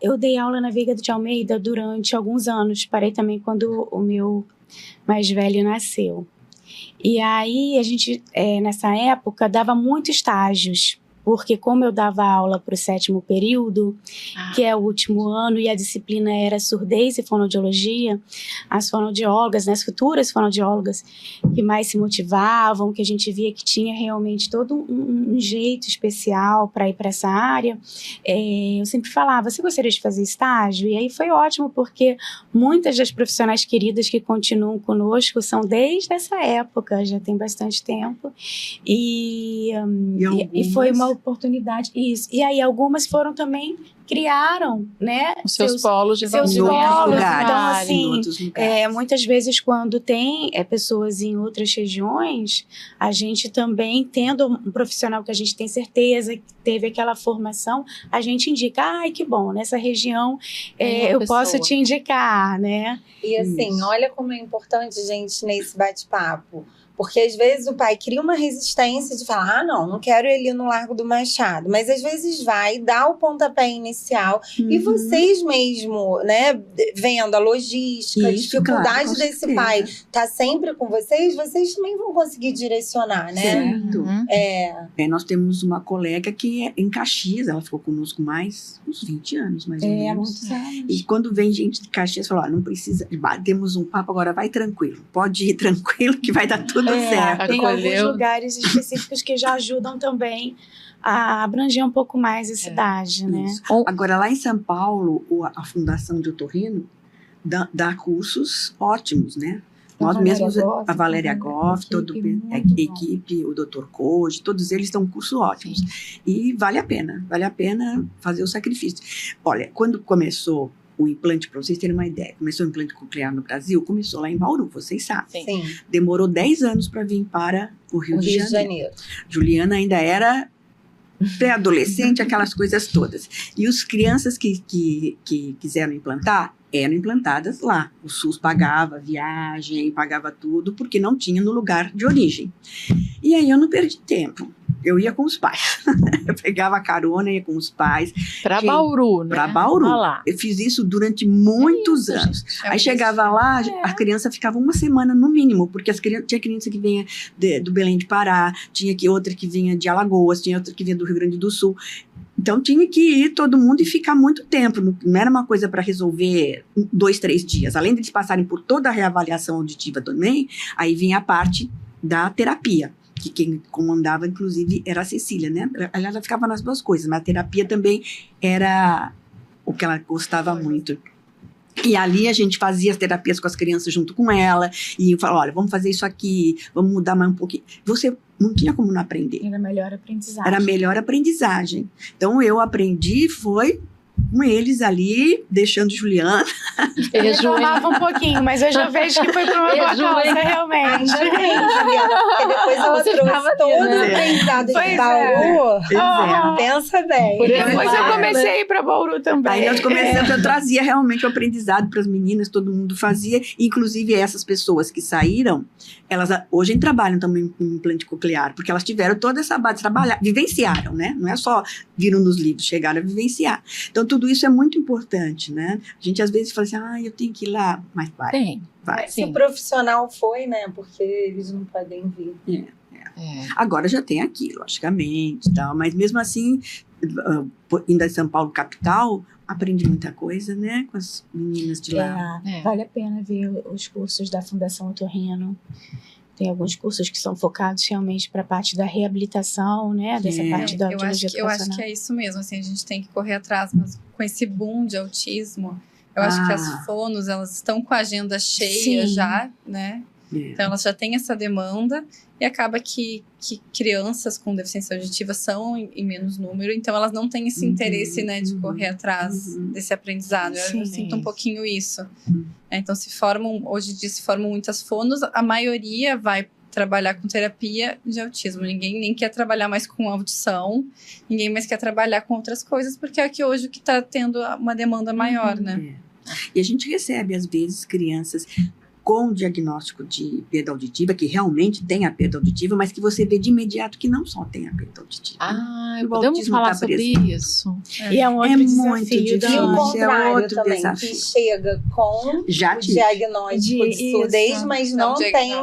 [SPEAKER 2] Eu dei aula na Veiga de Almeida durante alguns anos, parei também quando o meu mais velho nasceu. E aí a gente, nessa época, dava muitos estágios, porque como eu dava aula para o 7º período, que é o último ano, e a disciplina era surdez e fonoaudiologia, as fonoaudiólogas, né, as futuras fonoaudiólogas, que mais se motivavam, que a gente via que tinha realmente todo um jeito especial para ir para essa área, eu sempre falava, você gostaria de fazer estágio? E aí foi ótimo, porque muitas das profissionais queridas que continuam conosco são desde essa época, já tem bastante tempo, e foi uma oportunidade, isso. E aí algumas foram também, criaram, né?
[SPEAKER 1] Os seus polos de
[SPEAKER 2] seus
[SPEAKER 1] valor.
[SPEAKER 2] polos. Então, assim,
[SPEAKER 3] lugares.
[SPEAKER 2] muitas vezes quando tem pessoas em outras regiões, a gente também, tendo um profissional que a gente tem certeza que teve aquela formação, a gente indica, ai, que bom, nessa região eu posso te indicar, né?
[SPEAKER 5] E assim, olha como é importante, gente, nesse bate-papo. Porque às vezes o pai cria uma resistência de falar, não quero ele ir no Largo do Machado. Mas às vezes vai, dá o pontapé inicial. E vocês mesmo, né, vendo a logística, a dificuldade desse pai tá sempre com vocês também vão conseguir direcionar, né?
[SPEAKER 3] Certo. Nós temos uma colega que é em Caxias, ela ficou conosco mais uns 20 anos, mais ou menos.
[SPEAKER 2] Muitos anos.
[SPEAKER 3] E quando vem gente de Caxias, fala, não precisa, temos um papo, agora vai tranquilo. Pode ir tranquilo que vai dar tudo certo.
[SPEAKER 2] Tem alguns lugares específicos que já ajudam também a abranger um pouco mais a cidade, né?
[SPEAKER 3] Agora, lá em São Paulo, a Fundação de Otorrino dá cursos ótimos, né? Nós mesmos, a Valéria Goff, toda a equipe, o Dr. Koji, todos eles dão cursos ótimos. Sim. E vale a pena fazer o sacrifício. Olha, quando começou o implante, para vocês terem uma ideia, começou o implante coclear no Brasil, começou lá em Bauru, vocês sabem.
[SPEAKER 5] Sim.
[SPEAKER 3] Demorou 10 anos para vir para o Rio de Janeiro. Juliana ainda era pré-adolescente, aquelas coisas todas. E as crianças que quiseram implantar, eram implantadas lá. O SUS pagava viagem, pagava tudo, porque não tinha no lugar de origem. E aí eu não perdi tempo. Eu ia com os pais. Eu pegava carona, ia com os pais.
[SPEAKER 1] Para Bauru, né?
[SPEAKER 3] Para Bauru. Eu fiz isso durante muitos anos. Aí chegava lá, a criança ficava uma semana no mínimo, porque tinha criança que vinha do Belém de Pará, tinha outra que vinha de Alagoas, tinha outra que vinha do Rio Grande do Sul. Então tinha que ir todo mundo e ficar muito tempo. Não era uma coisa para resolver 2, 3 dias. Além de eles passarem por toda a reavaliação auditiva também, aí vinha a parte da terapia, que quem comandava, inclusive, era a Cecília, né? Ela ficava nas duas coisas, mas a terapia também era o que ela gostava muito. E ali a gente fazia as terapias com as crianças junto com ela, e eu falava, olha, vamos fazer isso aqui, vamos mudar mais um pouquinho. Você não tinha como não aprender.
[SPEAKER 2] Era melhor aprendizagem.
[SPEAKER 3] Era a melhor aprendizagem. Então, eu aprendi, foi com eles ali, deixando Juliana.
[SPEAKER 2] Eu reclamava um pouquinho, mas eu já vejo que foi por uma boa causa, realmente.
[SPEAKER 5] Porque depois ela trouxe todo o aprendizado de Bauru. Pensa bem.
[SPEAKER 2] Depois eu comecei a ir para Bauru também.
[SPEAKER 3] Aí nós começamos, eu trazia realmente o aprendizado para as meninas, todo mundo fazia, inclusive essas pessoas que saíram, elas hoje trabalham também com implante coclear, porque elas tiveram toda essa base, vivenciaram, né? Não é só viram nos livros, chegaram a vivenciar. Então, tudo isso é muito importante, né? A gente às vezes fala assim, eu tenho que ir lá, mas vai. Vai.
[SPEAKER 5] Se o profissional foi, né? Porque eles não podem vir.
[SPEAKER 3] Agora já tem aqui, logicamente, tal, mas mesmo assim, indo a São Paulo capital, aprendi muita coisa, né, com as meninas de lá.
[SPEAKER 2] Vale a pena ver os cursos da Fundação Otorrino. Tem alguns cursos que são focados realmente para a parte da reabilitação, né? Dessa parte da autonomia
[SPEAKER 4] eu acho que é isso mesmo, assim, a gente tem que correr atrás, mas com esse boom de autismo, eu acho que as fonos, elas estão com a agenda cheia já, né? Então, elas já têm essa demanda e acaba que crianças com deficiência auditiva são em menos número, então elas não têm esse interesse, né, de correr atrás desse aprendizado. Eu sinto um pouquinho isso. Então, hoje em dia se formam muitas fonos, a maioria vai trabalhar com terapia de autismo. Ninguém nem quer trabalhar mais com audição, ninguém mais quer trabalhar com outras coisas, porque é que hoje o que está tendo uma demanda maior, né?
[SPEAKER 3] E a gente recebe, às vezes, crianças com diagnóstico de perda auditiva, que realmente tem a perda auditiva, mas que você vê de imediato que não só tem a perda auditiva.
[SPEAKER 1] Podemos falar sobre isso.
[SPEAKER 2] E é um outro desafio.
[SPEAKER 5] E o contrário também,
[SPEAKER 3] desafio.
[SPEAKER 5] que chega com o diagnóstico de surdez, mas não tem...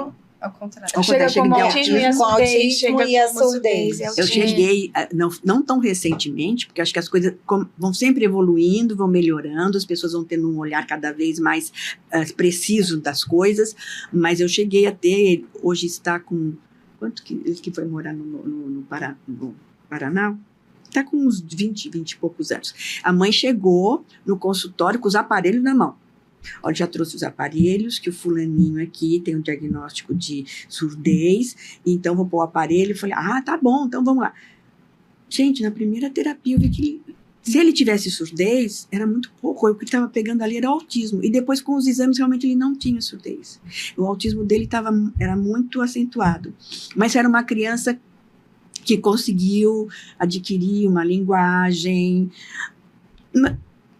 [SPEAKER 4] Ao contrário.
[SPEAKER 2] Chega com autismo e a surdez.
[SPEAKER 3] Eu cheguei, não tão recentemente, porque acho que as coisas vão sempre evoluindo, vão melhorando, as pessoas vão tendo um olhar cada vez mais preciso das coisas, mas eu cheguei a ter, hoje está com, quanto que ele que foi morar no Paraná? Está com uns 20 e poucos anos. A mãe chegou no consultório com os aparelhos na mão. Olha, já trouxe os aparelhos, que o fulaninho aqui tem um diagnóstico de surdez, então vou pôr o aparelho. Eu falei, tá bom, então vamos lá. Gente, na primeira terapia eu vi que se ele tivesse surdez, era muito pouco. O que estava pegando ali era autismo. E depois, com os exames, realmente ele não tinha surdez. O autismo dele era muito acentuado. Mas era uma criança que conseguiu adquirir uma linguagem...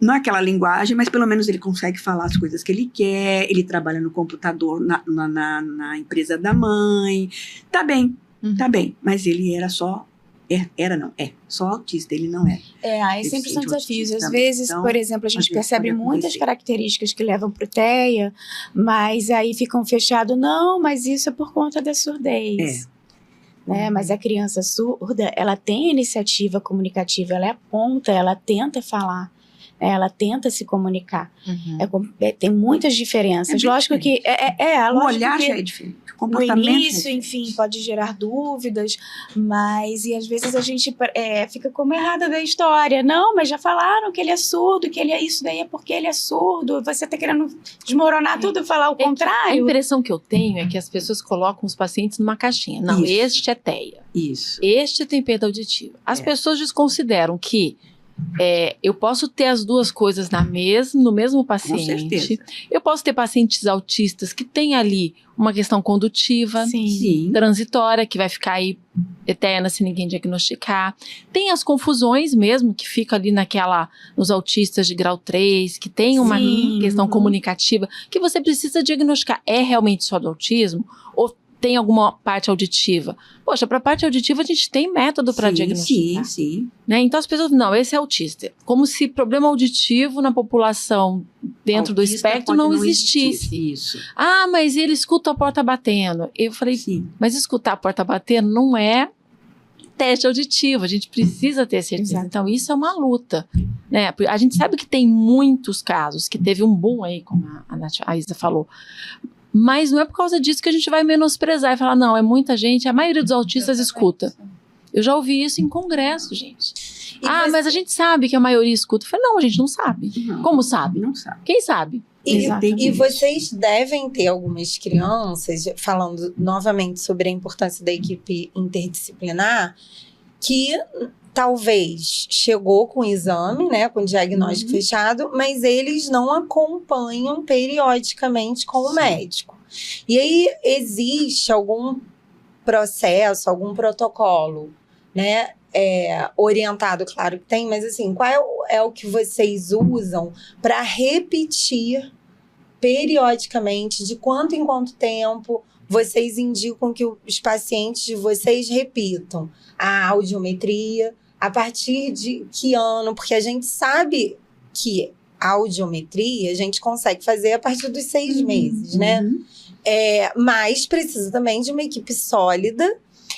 [SPEAKER 3] Não é aquela linguagem, mas pelo menos ele consegue falar as coisas que ele quer, ele trabalha no computador na empresa da mãe. Tá bem, mas ele era só... só autista, ele não é.
[SPEAKER 2] Aí sempre são desafios. Às vezes, então, por exemplo, a gente percebe muitas características que levam para o TEA, mas aí ficam fechados, não, mas isso é por conta da surdez. Né? Mas a criança surda, ela tem iniciativa comunicativa, ela aponta, ela tenta falar. Ela tenta se comunicar. Tem muitas diferenças. Lógico que...
[SPEAKER 3] O olhar já é diferente. O comportamento
[SPEAKER 2] no início, enfim, pode gerar dúvidas, mas... E às vezes a gente fica como errada da história. Não, mas já falaram que ele é surdo, que ele é isso daí é porque ele é surdo. Você tá querendo desmoronar tudo e falar o contrário.
[SPEAKER 1] A impressão que eu tenho é que as pessoas colocam os pacientes numa caixinha. Não, este é TEA.
[SPEAKER 3] Isso.
[SPEAKER 1] Este tem perda auditiva. As pessoas desconsideram que eu posso ter as duas coisas no mesmo paciente.
[SPEAKER 3] Com certeza.
[SPEAKER 1] Eu posso ter pacientes autistas que têm ali uma questão condutiva, transitória, que vai ficar aí eterna se ninguém diagnosticar. Tem as confusões mesmo, que fica ali nos autistas de grau 3, que tem uma questão comunicativa, que você precisa diagnosticar. É realmente só do autismo? Ou tem alguma parte auditiva? Poxa, para a parte auditiva a gente tem método para diagnosticar.
[SPEAKER 3] Sim.
[SPEAKER 1] Né? Então as pessoas, não, esse é autista. Como se problema auditivo na população dentro do espectro não existisse.
[SPEAKER 3] Isso.
[SPEAKER 1] Mas ele escuta a porta batendo. Eu falei, mas escutar a porta batendo não é teste auditivo, a gente precisa ter certeza. Exato. Então isso é uma luta. Né? A gente sabe que tem muitos casos, que teve um boom aí, como a Isa falou. Mas não é por causa disso que a gente vai menosprezar e falar, não, é muita gente, a maioria dos autistas escuta. Eu já ouvi isso em congresso, gente. Mas a gente sabe que a maioria escuta. Eu falei, não, a gente não sabe.
[SPEAKER 3] Não,
[SPEAKER 1] como sabe?
[SPEAKER 3] Não sabe.
[SPEAKER 1] Quem sabe?
[SPEAKER 5] E vocês devem ter algumas crianças, falando novamente sobre a importância da equipe interdisciplinar, que talvez chegou com exame, né, com diagnóstico fechado, mas eles não acompanham periodicamente com o médico. E aí existe algum processo, algum protocolo, né, orientado, claro que tem, mas assim, qual é o que vocês usam para repetir periodicamente, de quanto em quanto tempo vocês indicam que os pacientes de vocês repitam a audiometria, a partir de que ano? Porque a gente sabe que a audiometria a gente consegue fazer a partir dos 6 meses, né? Mas precisa também de uma equipe sólida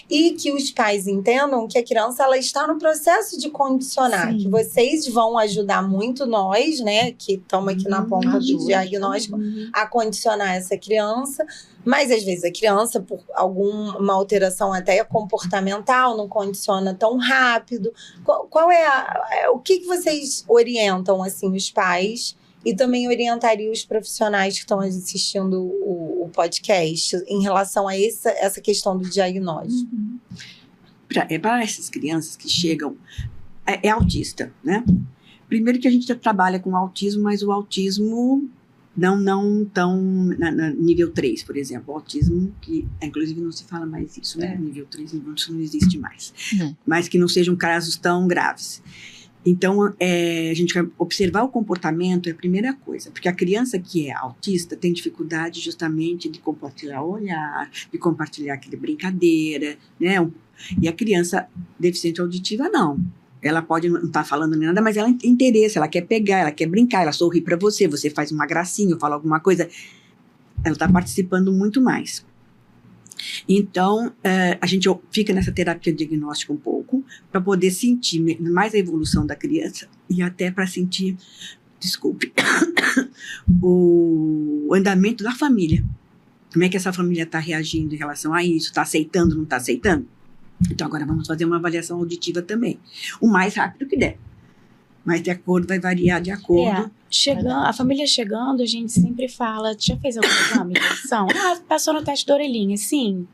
[SPEAKER 5] e que os pais entendam que a criança ela está no processo de condicionar,
[SPEAKER 2] Sim.
[SPEAKER 5] que vocês vão ajudar muito nós, né, que estamos aqui na ponta do
[SPEAKER 1] ajuda.
[SPEAKER 5] diagnóstico, a condicionar essa criança, mas às vezes a criança, por alguma alteração até comportamental, não condiciona tão rápido. Qual é o que vocês orientam, assim, os pais, e também orientaria os profissionais que estão assistindo o podcast em relação a essa questão do diagnóstico?
[SPEAKER 3] Para essas crianças que chegam, é autista, né? Primeiro que a gente já trabalha com autismo, mas o autismo não tão nível 3, por exemplo. O autismo, que inclusive não se fala mais isso, né? Nível 3, isso não existe mais. Mas que não sejam casos tão graves. Então, a gente vai observar o comportamento é a primeira coisa, porque a criança que é autista tem dificuldade justamente de compartilhar o olhar, de compartilhar aquela brincadeira, né? E a criança deficiente auditiva, não. Ela pode não estar falando nem nada, mas ela tem interesse, ela quer pegar, ela quer brincar, ela sorri para você, você faz uma gracinha, fala alguma coisa, ela está participando muito mais. Então, a gente fica nessa terapia diagnóstica um pouco, para poder sentir mais a evolução da criança e até para sentir, desculpe, o andamento da família. Como é que essa família está reagindo em relação a isso? Está aceitando, não está aceitando? Então, agora vamos fazer uma avaliação auditiva também. O mais rápido que der. Mas de acordo, vai variar de acordo.
[SPEAKER 2] A família chegando, a gente sempre fala, já fez algum exame de audição? Passou no teste da orelhinha, sim.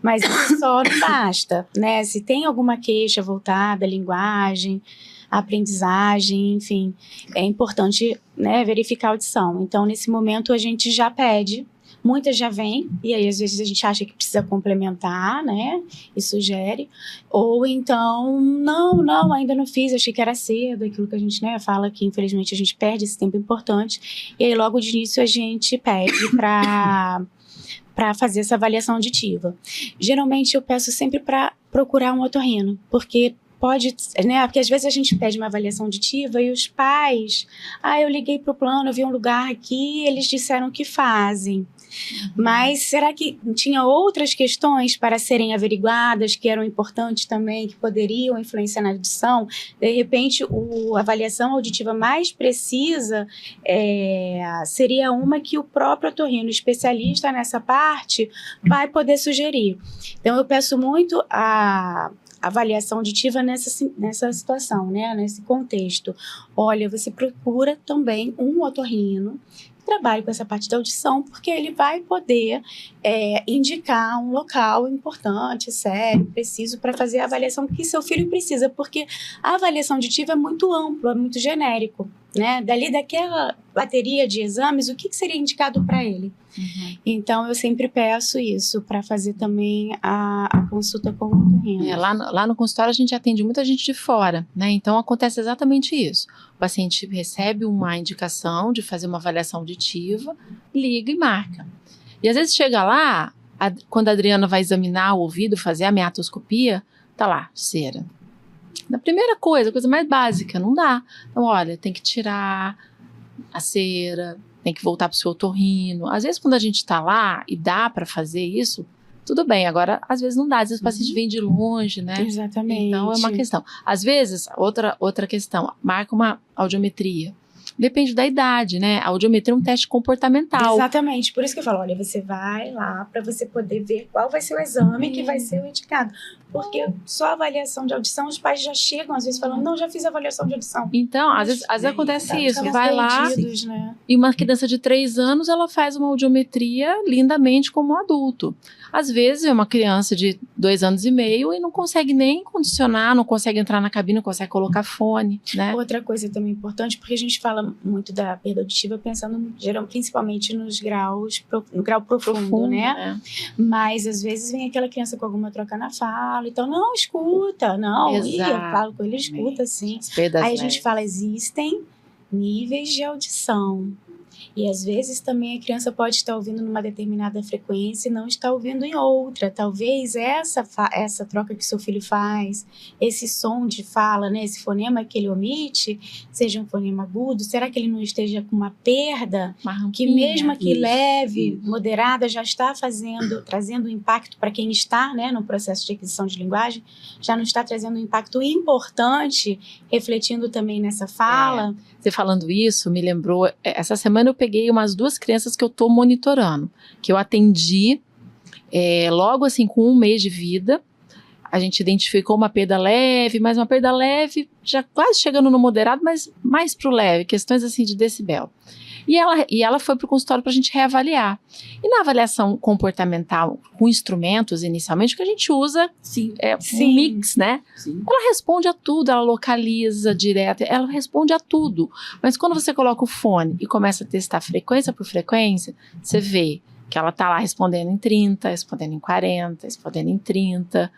[SPEAKER 2] Mas isso só não basta, né? Se tem alguma queixa voltada à linguagem, à aprendizagem, enfim, é importante, né, verificar a audição. Então, nesse momento, a gente já pede. Muitas já vêm, e aí às vezes a gente acha que precisa complementar, né? E sugere. Ou então, não, ainda não fiz, achei que era cedo, aquilo que a gente, né, fala que infelizmente a gente perde esse tempo importante. E aí logo de início a gente pede para fazer essa avaliação auditiva. Geralmente eu peço sempre para procurar um otorrino, porque pode, né? Porque às vezes a gente pede uma avaliação auditiva e os pais, eu liguei para o plano, eu vi um lugar aqui, eles disseram que fazem. Mas será que tinha outras questões para serem averiguadas que eram importantes também, que poderiam influenciar na audição? De repente, a avaliação auditiva mais precisa seria uma que o próprio otorrino, especialista nessa parte, vai poder sugerir. Então, eu peço muito a avaliação auditiva nessa situação, né? Nesse contexto. Olha, você procura também um otorrino trabalhe com essa parte da audição, porque ele vai poder indicar um local importante, sério, preciso, para fazer a avaliação que seu filho precisa, porque a avaliação auditiva é muito ampla, é muito genérico, né? Daquela bateria de exames, o que seria indicado para ele? Então, eu sempre peço isso, para fazer também a consulta com o otorrino.
[SPEAKER 1] Lá no consultório a gente atende muita gente de fora, né? Então, acontece exatamente isso. O paciente recebe uma indicação de fazer uma avaliação auditiva, liga e marca. E às vezes chega lá, quando a Adriana vai examinar o ouvido, fazer a meatoscopia, tá lá, cera. Na primeira coisa, a coisa mais básica, não dá. Então, olha, tem que tirar a cera, tem que voltar pro seu otorrino. Às vezes, quando a gente tá lá e dá para fazer isso, tudo bem. Agora, às vezes não dá. Às vezes o paciente vem de longe, né?
[SPEAKER 2] Exatamente.
[SPEAKER 1] Então, é uma questão. Às vezes, outra questão, marca uma audiometria. Depende da idade, né? A audiometria é um teste comportamental.
[SPEAKER 2] Exatamente. Por isso que eu falo, olha, você vai lá para você poder ver qual vai ser o exame que vai ser o indicado. Porque só a avaliação de audição, os pais já chegam, às vezes, falando, não, já fiz a avaliação de audição.
[SPEAKER 1] Então, às vezes acontece isso. Vai lá
[SPEAKER 2] né?
[SPEAKER 1] e uma criança de 3 anos, ela faz uma audiometria lindamente como um adulto. Às vezes é uma criança de 2 anos e meio e não consegue nem condicionar, não consegue entrar na cabine, não consegue colocar fone, né?
[SPEAKER 2] Outra coisa também importante, porque a gente fala muito da perda auditiva pensando principalmente no grau profundo, né? Mas às vezes vem aquela criança com alguma troca na fala, então não, escuta, não. E eu falo com ele, escuta, sim. Aí a gente fala, existem níveis de audição. E às vezes também a criança pode estar ouvindo numa determinada frequência e não estar ouvindo em outra. Talvez essa troca que seu filho faz, esse som de fala, né, esse fonema que ele omite, seja um fonema agudo. Será que ele não esteja com uma perda que mesmo que leve, moderada, já está trazendo um impacto para quem está, né, no processo de aquisição de linguagem, já não está trazendo um impacto importante, refletindo também nessa fala?
[SPEAKER 1] Você falando isso, me lembrou, essa semana eu peguei umas 2 crianças que eu estou monitorando, que eu atendi logo assim com 1 mês de vida. A gente identificou uma perda leve, mas uma perda leve, já quase chegando no moderado, mas mais pro leve, questões assim de decibel. E ela foi para o consultório para a gente reavaliar. E na avaliação comportamental com instrumentos, inicialmente, o que a gente usa um mix, né?
[SPEAKER 3] Sim.
[SPEAKER 1] Ela responde a tudo, ela localiza direto, ela responde a tudo. Mas quando você coloca o fone e começa a testar frequência por frequência, você vê que ela está lá respondendo em 30, respondendo em 40, respondendo em 30.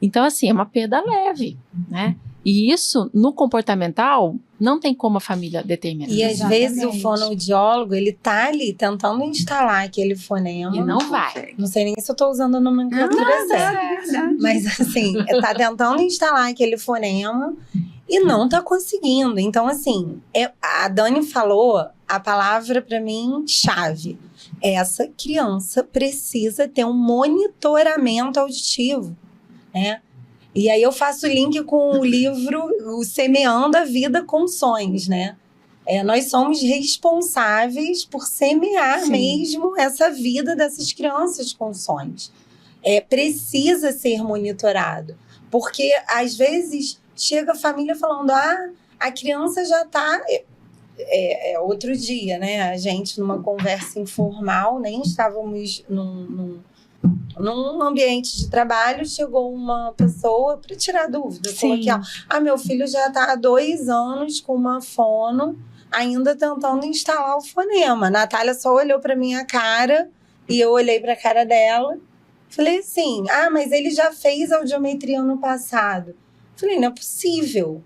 [SPEAKER 1] Então, assim, é uma perda leve, né? E isso, no comportamental, não tem como a família determinar.
[SPEAKER 5] E às vezes o fonoaudiólogo, ele tá ali tentando instalar aquele fonema.
[SPEAKER 1] E não vai.
[SPEAKER 5] Não sei nem se eu tô usando a nomenclatura certa. Mas assim, tá tentando instalar aquele fonema e não tá conseguindo. Então, assim, a Dani falou a palavra para mim chave. Essa criança precisa ter um monitoramento auditivo, né? E aí eu faço link com o livro O Semeando a Vida com Sons, né? Nós somos responsáveis por semear mesmo essa vida dessas crianças com sons. Precisa ser monitorado. Porque, às vezes, chega a família falando, a criança já está... outro dia, né? A gente, numa conversa informal, nem estávamos num ambiente de trabalho, chegou uma pessoa para tirar dúvida. Falou aqui, meu filho já está há 2 anos com uma fono, ainda tentando instalar o fonema. A Natália só olhou para minha cara e eu olhei para a cara dela. Falei assim, mas ele já fez audiometria no passado. Falei, não é possível.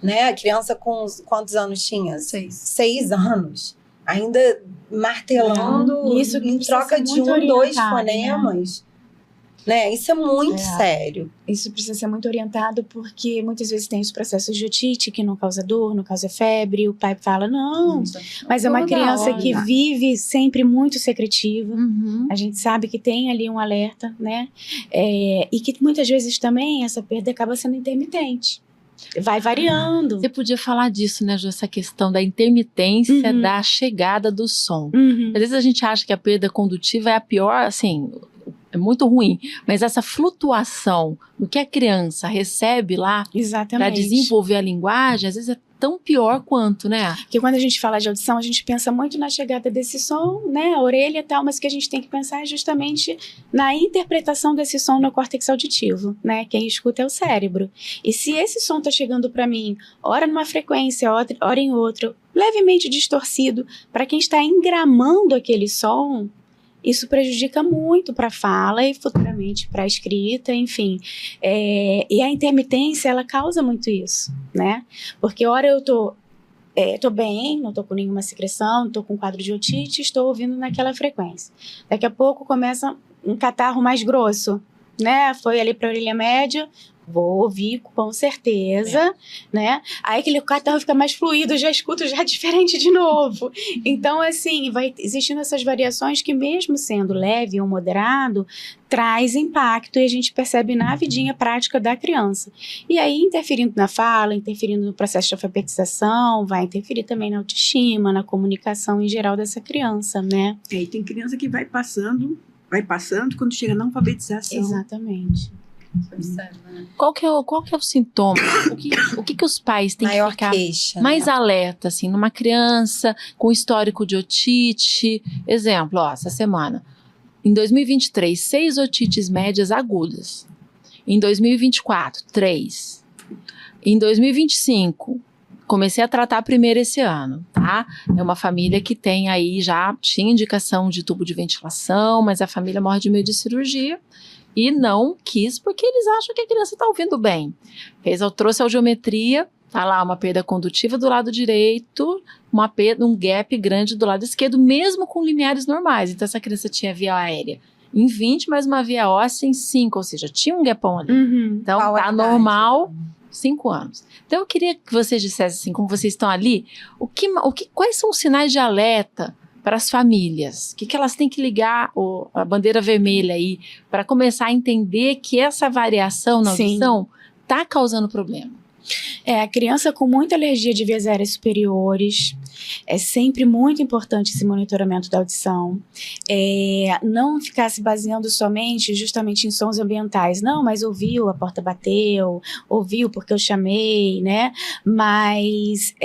[SPEAKER 5] Né? A criança com quantos anos tinha? 6 anos. Ainda martelando
[SPEAKER 2] isso
[SPEAKER 5] em troca de 1, 2 fonemas. Né? Isso é muito sério.
[SPEAKER 2] Isso precisa ser muito orientado, porque muitas vezes tem os processos de otite que não causa dor, não causa febre. O pai fala, não, mas é uma criança que vive sempre muito secretiva. A gente sabe que tem ali um alerta, né? E que muitas vezes também essa perda acaba sendo intermitente. Vai variando.
[SPEAKER 1] Você podia falar disso, né, Ju? Essa questão da intermitência da chegada do som. Às vezes a gente acha que a perda condutiva é a pior, assim, é muito ruim. Mas essa flutuação do que a criança recebe lá para desenvolver a linguagem, às vezes é tão pior quanto, né?
[SPEAKER 2] Porque quando a gente fala de audição, a gente pensa muito na chegada desse som, né, a orelha e tal, mas o que a gente tem que pensar é justamente na interpretação desse som no córtex auditivo, né? Quem escuta é o cérebro. E se esse som tá chegando para mim, ora numa frequência, ora em outra, levemente distorcido, para quem está engramando aquele som, isso prejudica muito para a fala e futuramente para a escrita, enfim. E a intermitência, ela causa muito isso, né? Porque hora eu tô bem, não tô com nenhuma secreção, não tô com quadro de otite, estou ouvindo naquela frequência. Daqui a pouco começa um catarro mais grosso, né? Foi ali para a orelha média, vou ouvir com certeza, né? Aí aquele catarro fica mais fluido, já escuto já diferente de novo. Então, assim, vai existindo essas variações que, mesmo sendo leve ou moderado, traz impacto e a gente percebe na vidinha prática da criança. E aí, interferindo na fala, interferindo no processo de alfabetização, vai interferir também na autoestima, na comunicação em geral dessa criança, né?
[SPEAKER 3] E tem criança que vai passando, quando chega na alfabetização.
[SPEAKER 2] Exatamente.
[SPEAKER 1] Qual que é o sintoma? O que os pais têm que ficar mais alerta, assim, numa criança com histórico de otite? Exemplo, essa semana. Em 2023, 6 otites médias agudas. Em 2024, 3. Em 2025, comecei a tratar primeiro esse ano, tá? É uma família que tem aí, já tinha indicação de tubo de ventilação, mas a família morre de medo de cirurgia. e não quis porque eles acham que a criança está ouvindo bem. Trouxe a audiometria, tá lá uma perda condutiva do lado direito, um gap grande do lado esquerdo, mesmo com limiares normais. Então essa criança tinha via aérea em 20, mas uma via óssea em 5, ou seja, tinha um gapão ali. Então
[SPEAKER 5] Qual a
[SPEAKER 1] tá
[SPEAKER 5] idade?
[SPEAKER 1] normal, 5 anos. Então eu queria que vocês dissessem assim, como vocês estão ali, quais são os sinais de alerta para as famílias? O que elas têm que ligar a bandeira vermelha aí para começar a entender que essa variação na audição está causando problema?
[SPEAKER 2] A criança com muita alergia de vias aéreas superiores, é sempre muito importante esse monitoramento da audição. Não ficar se baseando somente, justamente em sons ambientais. Não, mas ouviu, a porta bateu, ouviu porque eu chamei, né? Mas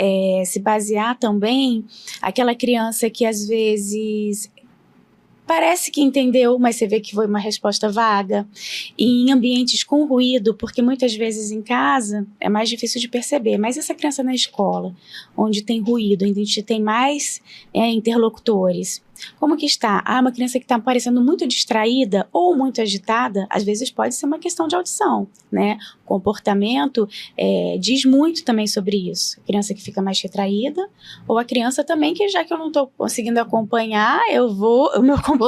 [SPEAKER 2] se basear também aquela criança que às vezes parece que entendeu, mas você vê que foi uma resposta vaga. E em ambientes com ruído, porque muitas vezes em casa é mais difícil de perceber, mas essa criança na escola, onde tem ruído, onde a gente tem mais interlocutores, como que está? Uma criança que está parecendo muito distraída ou muito agitada, às vezes pode ser uma questão de audição, né? O comportamento diz muito também sobre isso. A criança que fica mais retraída, ou a criança também que, já que eu não estou conseguindo acompanhar, vou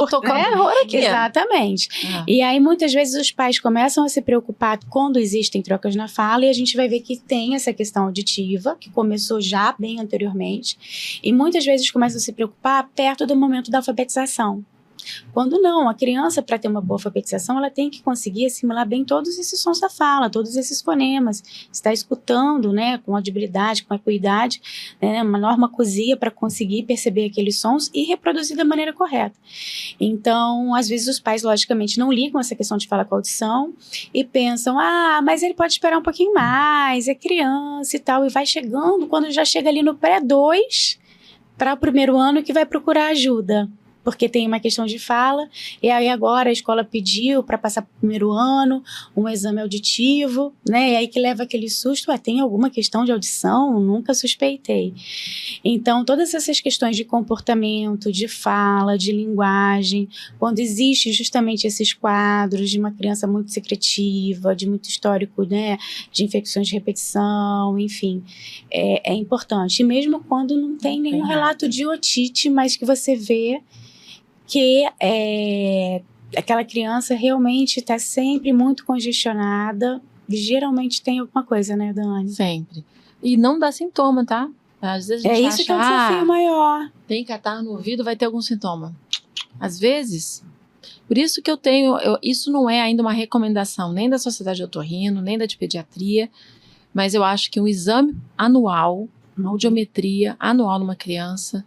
[SPEAKER 2] tocar
[SPEAKER 1] o terror aqui.
[SPEAKER 2] Exatamente. E aí muitas vezes os pais começam a se preocupar quando existem trocas na fala, e a gente vai ver que tem essa questão auditiva, que começou já bem anteriormente, e muitas vezes começam a se preocupar perto do momento da alfabetização. Quando não, a criança, para ter uma boa alfabetização, ela tem que conseguir assimilar bem todos esses sons da fala, todos esses fonemas, está escutando, né, com audibilidade, com equidade, né, uma normoacusia para conseguir perceber aqueles sons e reproduzir da maneira correta. Então, às vezes os pais, logicamente, não ligam essa questão de fala com audição e pensam, mas ele pode esperar um pouquinho mais, é criança e tal, e vai chegando, quando já chega ali no pré-2, para o primeiro ano, que vai procurar ajuda, porque tem uma questão de fala, e aí agora a escola pediu para passar para o primeiro ano um exame auditivo, né? E aí que leva aquele susto, tem alguma questão de audição? Nunca suspeitei. Então, todas essas questões de comportamento, de fala, de linguagem, quando existe justamente esses quadros de uma criança muito secretiva, de muito histórico, né, de infecções de repetição, enfim, é importante. E mesmo quando não tem nenhum relato de otite, mas que você vê que aquela criança realmente está sempre muito congestionada, geralmente tem alguma coisa, né, Dani?
[SPEAKER 1] Sempre. E não dá sintoma, tá? Às vezes a gente
[SPEAKER 2] isso que é um desafio maior.
[SPEAKER 1] Tem catarro no ouvido, vai ter algum sintoma. Às vezes, por isso que isso não é ainda uma recomendação, nem da Sociedade de Otorrino, nem da de Pediatria, mas eu acho que um exame anual, uma audiometria anual numa criança,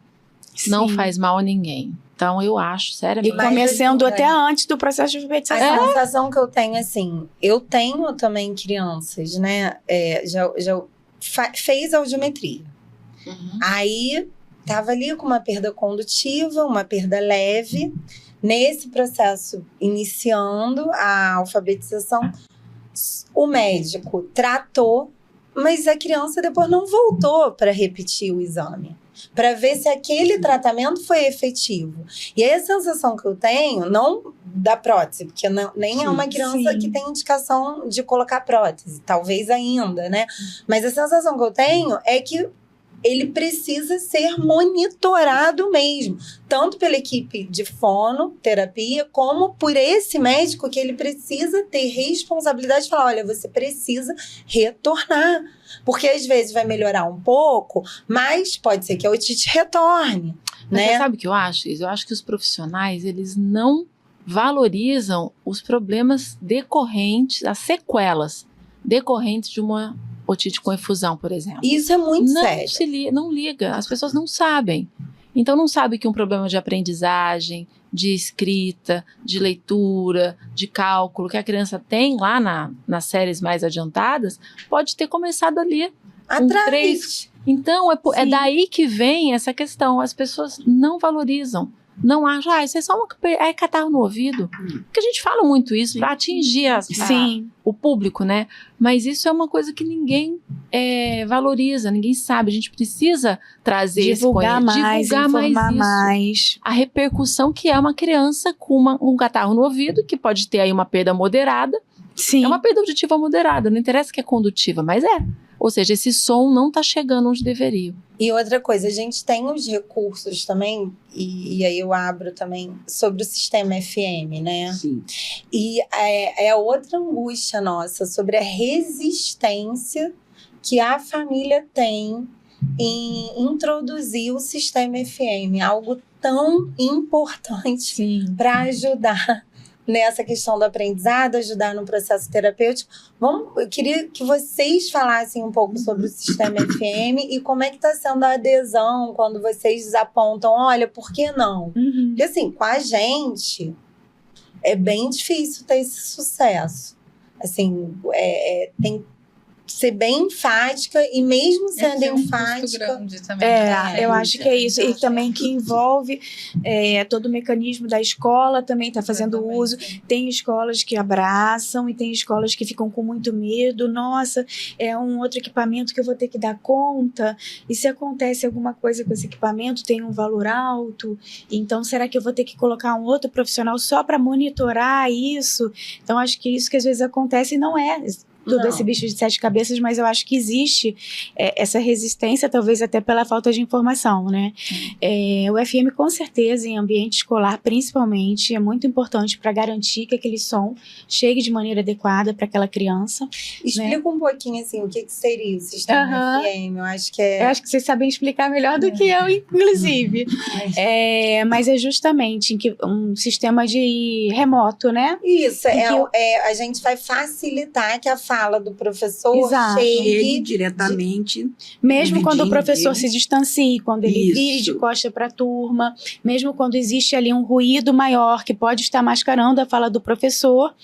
[SPEAKER 1] não faz mal a ninguém. Então, eu acho, sério.
[SPEAKER 2] E começando até antes do processo de alfabetização.
[SPEAKER 5] A sensação que eu tenho, assim, eu tenho também crianças, né, fez audiometria. Aí, tava ali com uma perda condutiva, uma perda leve. Nesse processo, iniciando a alfabetização, o médico tratou, mas a criança depois não voltou para repetir o exame, para ver se aquele tratamento foi efetivo. E aí a sensação que eu tenho, não da prótese, porque nem é uma criança que tem indicação de colocar prótese, talvez ainda, né? Mas a sensação que eu tenho é que ele precisa ser monitorado mesmo, tanto pela equipe de fonoterapia, como por esse médico, que ele precisa ter responsabilidade de falar, olha, você precisa retornar, porque às vezes vai melhorar um pouco, mas pode ser que a otite retorne,
[SPEAKER 1] mas
[SPEAKER 5] né?
[SPEAKER 1] Você sabe o que eu acho? Eu acho que os profissionais, eles não valorizam os problemas decorrentes, as sequelas decorrentes de uma otite com efusão, por exemplo.
[SPEAKER 5] Isso é muito sério.
[SPEAKER 1] Não liga, as pessoas não sabem. Então não sabe que um problema de aprendizagem, de escrita, de leitura, de cálculo, que a criança tem lá nas séries mais adiantadas, pode ter começado ali.
[SPEAKER 5] Atrás.
[SPEAKER 1] Então é daí que vem essa questão, as pessoas não valorizam. não acha, isso é só catarro no ouvido. Porque a gente fala muito isso para atingir o público, né? Mas isso é uma coisa que ninguém valoriza, ninguém sabe. A gente precisa trazer
[SPEAKER 2] divulgar mais, informar
[SPEAKER 1] isso.
[SPEAKER 2] mais.
[SPEAKER 1] A repercussão que é uma criança com um catarro no ouvido, que pode ter aí uma perda moderada.
[SPEAKER 2] Sim.
[SPEAKER 1] É uma perda auditiva moderada, não interessa que é condutiva, mas é. Ou seja, esse som não está chegando onde deveria.
[SPEAKER 5] E outra coisa, a gente tem os recursos também, e aí eu abro também, sobre o sistema FM, né?
[SPEAKER 3] Sim.
[SPEAKER 5] E é outra angústia nossa, sobre a resistência que a família tem em introduzir o sistema FM, algo tão importante para ajudar nessa questão do aprendizado, ajudar no processo terapêutico. Eu queria que vocês falassem um pouco sobre o sistema FM e como é que está sendo a adesão quando vocês apontam, olha, por que não? Porque assim, com a gente, é bem difícil ter esse sucesso. Assim, tem que ser bem enfática e mesmo sendo enfática...
[SPEAKER 4] grande também.
[SPEAKER 2] Eu acho que é isso. E também que envolve todo o mecanismo da escola também está fazendo uso. Tem escolas que abraçam e tem escolas que ficam com muito medo. Nossa, é um outro equipamento que eu vou ter que dar conta. E se acontece alguma coisa com esse equipamento, tem um valor alto. Então, será que eu vou ter que colocar um outro profissional só para monitorar isso? Então, acho que isso que às vezes acontece não é tudo esse bicho de 7 cabeças, mas eu acho que existe essa resistência, talvez até pela falta de informação, né? O FM, com certeza, em ambiente escolar, principalmente, é muito importante para garantir que aquele som chegue de maneira adequada para aquela criança.
[SPEAKER 5] Explica um pouquinho, assim, o que seria o sistema FM. Eu acho que
[SPEAKER 2] Eu acho que vocês sabem explicar melhor do que eu, inclusive. Mas é justamente um sistema de remoto, né?
[SPEAKER 5] Isso, a gente vai facilitar que a fala do professor chegue
[SPEAKER 3] diretamente.
[SPEAKER 2] Mesmo quando o professor se distancie, quando ele vire de costa para a turma, mesmo quando existe ali um ruído maior que pode estar mascarando a fala do professor,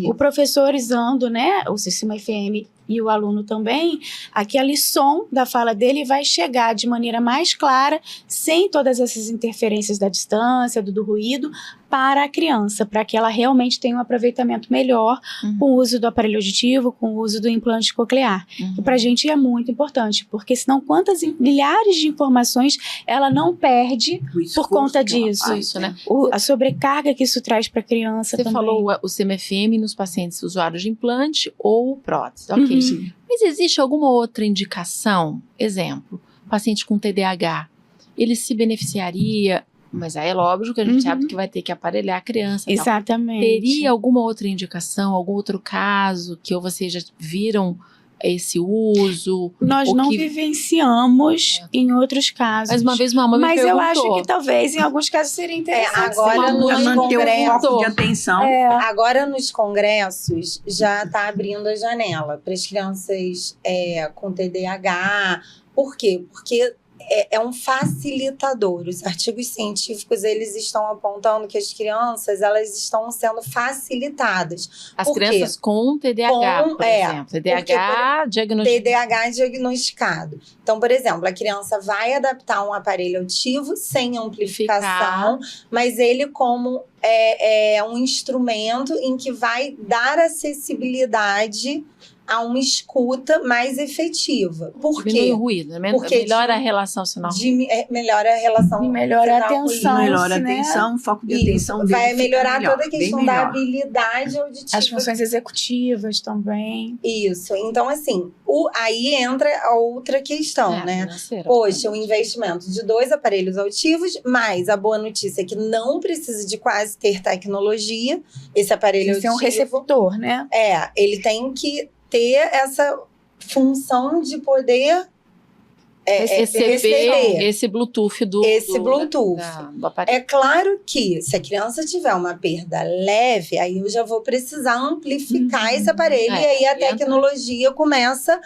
[SPEAKER 2] o professor usando, né, o sistema FM e o aluno também, aquele som da fala dele vai chegar de maneira mais clara, sem todas essas interferências da distância, do ruído, para a criança, para que ela realmente tenha um aproveitamento melhor com o uso do aparelho auditivo, com o uso do implante coclear. Que para a gente é muito importante, porque senão quantas milhares de informações ela não perde por conta disso.
[SPEAKER 1] Né?
[SPEAKER 2] A sobrecarga que isso traz para a criança também.
[SPEAKER 1] Você falou o CMFM nos pacientes usuários de implante ou prótese, ok. Mas existe alguma outra indicação? Exemplo, paciente com TDAH, ele se beneficiaria, mas aí é lógico que a gente sabe que vai ter que aparelhar a criança.
[SPEAKER 2] Exatamente.
[SPEAKER 1] Teria alguma outra indicação, algum outro caso que vocês já viram esse uso?
[SPEAKER 2] Nós não vivenciamos em outros casos.
[SPEAKER 1] Mas uma vez uma mãe me perguntou.
[SPEAKER 2] Mas eu acho que talvez em alguns casos seria interessante.
[SPEAKER 5] Agora
[SPEAKER 3] manter o foco de atenção.
[SPEAKER 5] Agora nos congressos já está abrindo a janela para as crianças com TDAH. Por quê? Porque é um facilitador. Os artigos científicos, eles estão apontando que as crianças, elas estão sendo facilitadas.
[SPEAKER 1] As crianças com TDAH, por exemplo. TDAH diagnosticado.
[SPEAKER 5] TDAH diagnosticado. Então, por exemplo, a criança vai adaptar um aparelho auditivo sem amplificação, mas ele como um instrumento em que vai dar acessibilidade a uma escuta mais efetiva. Por quê?
[SPEAKER 1] Diminui o ruído, melhora a relação sinal.
[SPEAKER 5] Melhora a relação.
[SPEAKER 2] E melhora a atenção.
[SPEAKER 3] Melhora a atenção, foco de atenção.
[SPEAKER 5] Vai melhorar toda a questão da habilidade auditiva.
[SPEAKER 2] As funções executivas também.
[SPEAKER 5] Isso. Então, assim, aí entra a outra questão, né? Poxa, o investimento de 2 aparelhos auditivos, mas a boa notícia é que não precisa de quase ter tecnologia. Esse aparelho auditivo.
[SPEAKER 2] É um receptor, né?
[SPEAKER 5] Ele tem que ter essa função de poder receber
[SPEAKER 1] esse Bluetooth do aparelho.
[SPEAKER 5] É claro que se a criança tiver uma perda leve, aí eu já vou precisar amplificar esse aparelho e aí a tecnologia começa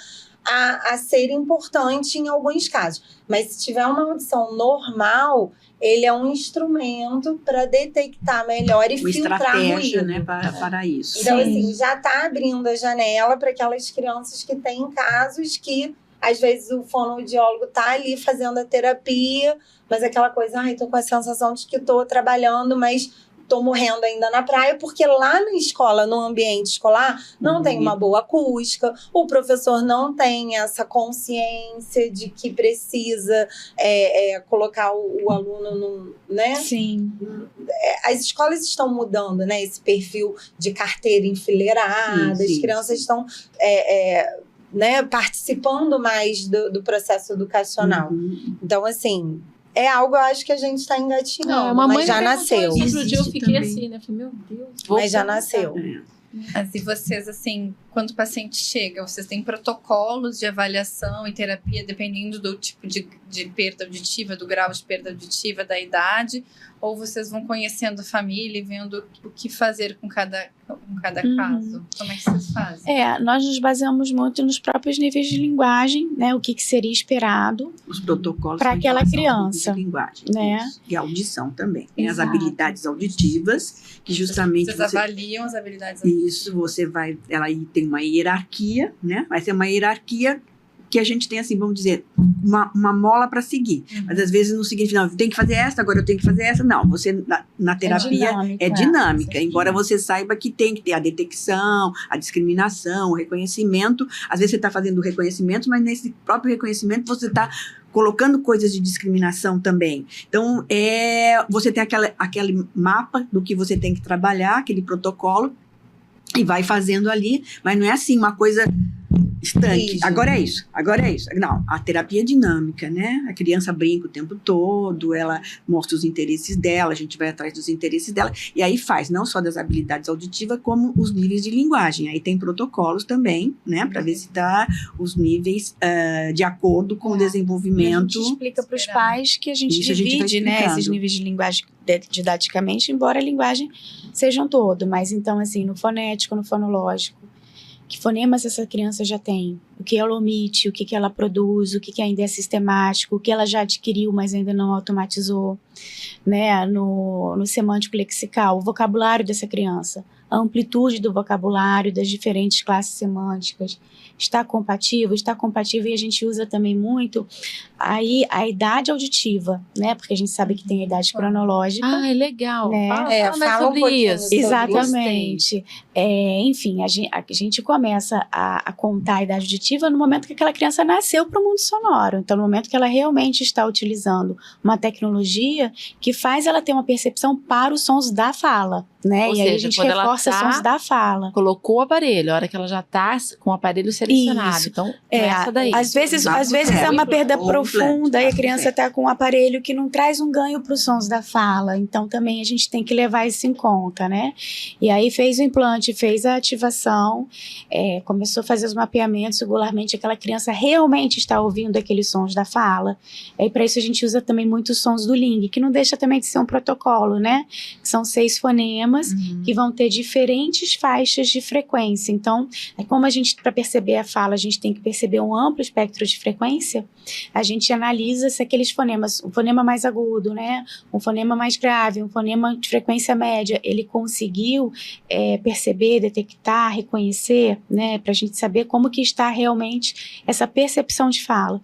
[SPEAKER 5] a ser importante em alguns casos. Mas se tiver uma audição normal, ele é um instrumento para detectar melhor e filtrar ruído.
[SPEAKER 3] Né, para isso.
[SPEAKER 5] Então, assim, já está abrindo a janela para aquelas crianças que têm casos que às vezes o fonoaudiólogo tá ali fazendo a terapia, mas aquela coisa, ai, tô com a sensação de que tô trabalhando, mas tô morrendo ainda na praia, porque lá na escola, no ambiente escolar, não tem uma boa acústica, o professor não tem essa consciência de que precisa colocar o aluno no, né?
[SPEAKER 2] Sim.
[SPEAKER 5] As escolas estão mudando, né? Esse perfil de carteira enfileirada, as crianças estão né, participando mais do processo educacional. Então, assim, é algo, eu acho que a gente está engatinhando, mas já nasceu.
[SPEAKER 1] Outro dia eu fiquei assim, né? Falei, meu Deus.
[SPEAKER 5] Mas já nasceu.
[SPEAKER 4] Mas e vocês, assim, quando o paciente chega, vocês têm protocolos de avaliação e terapia dependendo do tipo de perda auditiva, do grau de perda auditiva, da idade? Ou vocês vão conhecendo a família e vendo o que fazer com cada caso? Como é que vocês fazem?
[SPEAKER 2] Nós nos baseamos muito nos próprios níveis de linguagem, né? O que seria esperado.
[SPEAKER 3] Os protocolos
[SPEAKER 2] para aquela criança,
[SPEAKER 3] de linguagem,
[SPEAKER 2] né?
[SPEAKER 3] E a audição também. Tem as
[SPEAKER 2] Exato.
[SPEAKER 3] habilidades auditivas, que justamente
[SPEAKER 4] Vocês avaliam as habilidades auditivas.
[SPEAKER 3] Isso, você vai... Ela aí tem uma hierarquia, né? Vai ser uma hierarquia que a gente tem, assim, vamos dizer, uma mola para seguir. Mas às vezes não significa, não, eu tenho que fazer essa, agora eu tenho que fazer essa. Não, você na terapia é dinâmica, embora você saiba que tem que ter a detecção, a discriminação, o reconhecimento. Às vezes você está fazendo o reconhecimento, mas nesse próprio reconhecimento você está colocando coisas de discriminação também. Então, você tem aquele mapa do que você tem que trabalhar, aquele protocolo, e vai fazendo ali, mas não é assim, uma coisa estanque. Agora é isso. Não, a terapia é dinâmica, né? A criança brinca o tempo todo, ela mostra os interesses dela, a gente vai atrás dos interesses dela, e aí faz, não só das habilidades auditivas, como os níveis de linguagem. Aí tem protocolos também, né? Para ver se dá os níveis de acordo com o desenvolvimento.
[SPEAKER 2] A gente explica para os pais que a gente divide, né? Esses níveis de linguagem didaticamente, embora a linguagem seja um todo. Mas então, assim, no fonético, no fonológico, que fonemas essa criança já tem, o que ela omite, o que ela produz, o que ainda é sistemático, o que ela já adquiriu, mas ainda não automatizou, né? No semântico lexical, o vocabulário dessa criança, a amplitude do vocabulário das diferentes classes semânticas, está compatível, e a gente usa também muito aí a idade auditiva, né? Porque a gente sabe que tem a idade cronológica.
[SPEAKER 1] Ah, é legal.
[SPEAKER 2] Né?
[SPEAKER 1] Fala sobre isso.
[SPEAKER 2] Exatamente. Enfim, a gente começa a contar a idade auditiva no momento que aquela criança nasceu para o mundo sonoro. Então, no momento que ela realmente está utilizando uma tecnologia que faz ela ter uma percepção para os sons da fala, né?
[SPEAKER 1] Ou
[SPEAKER 2] e aí
[SPEAKER 1] seja,
[SPEAKER 2] a gente
[SPEAKER 1] quando ela
[SPEAKER 2] reforça sons da fala.
[SPEAKER 1] Colocou o aparelho, a hora que ela já está com o aparelho selecionado.
[SPEAKER 2] Isso.
[SPEAKER 1] Então, essa daí.
[SPEAKER 2] Às vezes é uma perda profunda e a criança está com um aparelho que não traz um ganho para os sons da fala. Então, também a gente tem que levar isso em conta, né? E aí fez o implante, fez a ativação, começou a fazer os mapeamentos regularmente, aquela criança realmente está ouvindo aqueles sons da fala. E para isso a gente usa também muitos sons do Ling, que não deixa também de ser um protocolo, né? São 6 fonemas que vão ter diferentes faixas de frequência. Então, como a gente, para perceber a fala, a gente tem que perceber um amplo espectro de frequência, a gente analisa se aqueles fonemas, um fonema mais agudo, né? Um fonema mais grave, um fonema de frequência média, ele conseguiu perceber, detectar, reconhecer, né? Para a gente saber como que está realmente essa percepção de fala.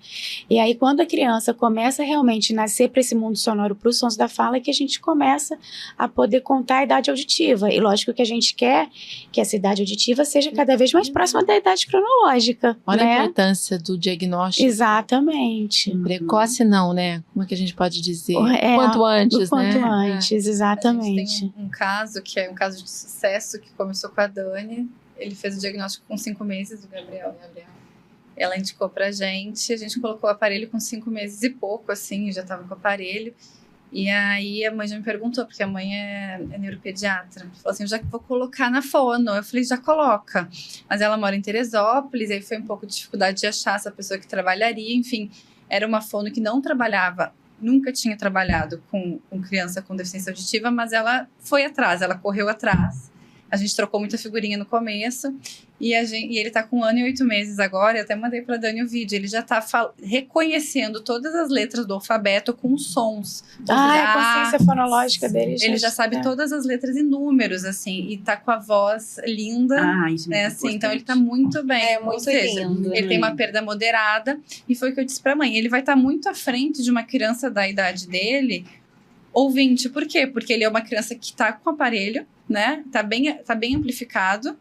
[SPEAKER 2] E aí, quando a criança começa realmente a nascer para esse mundo sonoro, para os sons da fala, é que a gente começa a poder contar a idade auditiva. E lógico que a gente quer que essa idade auditiva seja cada vez mais próxima da idade cronológica.
[SPEAKER 1] Olha
[SPEAKER 2] né?
[SPEAKER 1] a importância do diagnóstico.
[SPEAKER 2] Exatamente.
[SPEAKER 1] Precoce não, né? Como é que a gente pode dizer? Quanto antes,
[SPEAKER 2] quanto
[SPEAKER 1] né?
[SPEAKER 2] antes, exatamente.
[SPEAKER 4] A gente tem um caso que é um caso de sucesso que começou com a Dani. Ele fez o diagnóstico com 5 meses, do Gabriel. Ela indicou pra gente, a gente colocou o aparelho com 5 meses e pouco, assim, já tava com o aparelho. E aí a mãe já me perguntou, porque a mãe é neuropediatra. Falou assim, eu já vou colocar na fono. Eu falei, já coloca. Mas ela mora em Teresópolis, aí foi um pouco de dificuldade de achar essa pessoa que trabalharia. Enfim, era uma fono que não trabalhava, nunca tinha trabalhado com criança com deficiência auditiva, mas ela foi atrás, ela correu atrás. A gente trocou muita figurinha no começo. E ele tá com 1 ano e 8 meses agora. Eu até mandei pra Dani o vídeo. Ele já tá reconhecendo todas as letras do alfabeto com sons.
[SPEAKER 2] A consciência fonológica dele.
[SPEAKER 4] Ele já sabe todas as letras e números, assim. E tá com a voz linda.
[SPEAKER 3] Isso é
[SPEAKER 4] né,
[SPEAKER 3] muito
[SPEAKER 4] assim,
[SPEAKER 3] importante.
[SPEAKER 4] então ele tá muito bem.
[SPEAKER 5] É
[SPEAKER 4] Ou
[SPEAKER 5] muito
[SPEAKER 4] seja,
[SPEAKER 5] lindo.
[SPEAKER 4] ele tem uma perda moderada. E foi o que eu disse pra mãe. Ele vai estar muito à frente de uma criança da idade dele, ouvinte. Por quê? Porque ele é uma criança que tá com aparelho, né? Tá bem amplificado.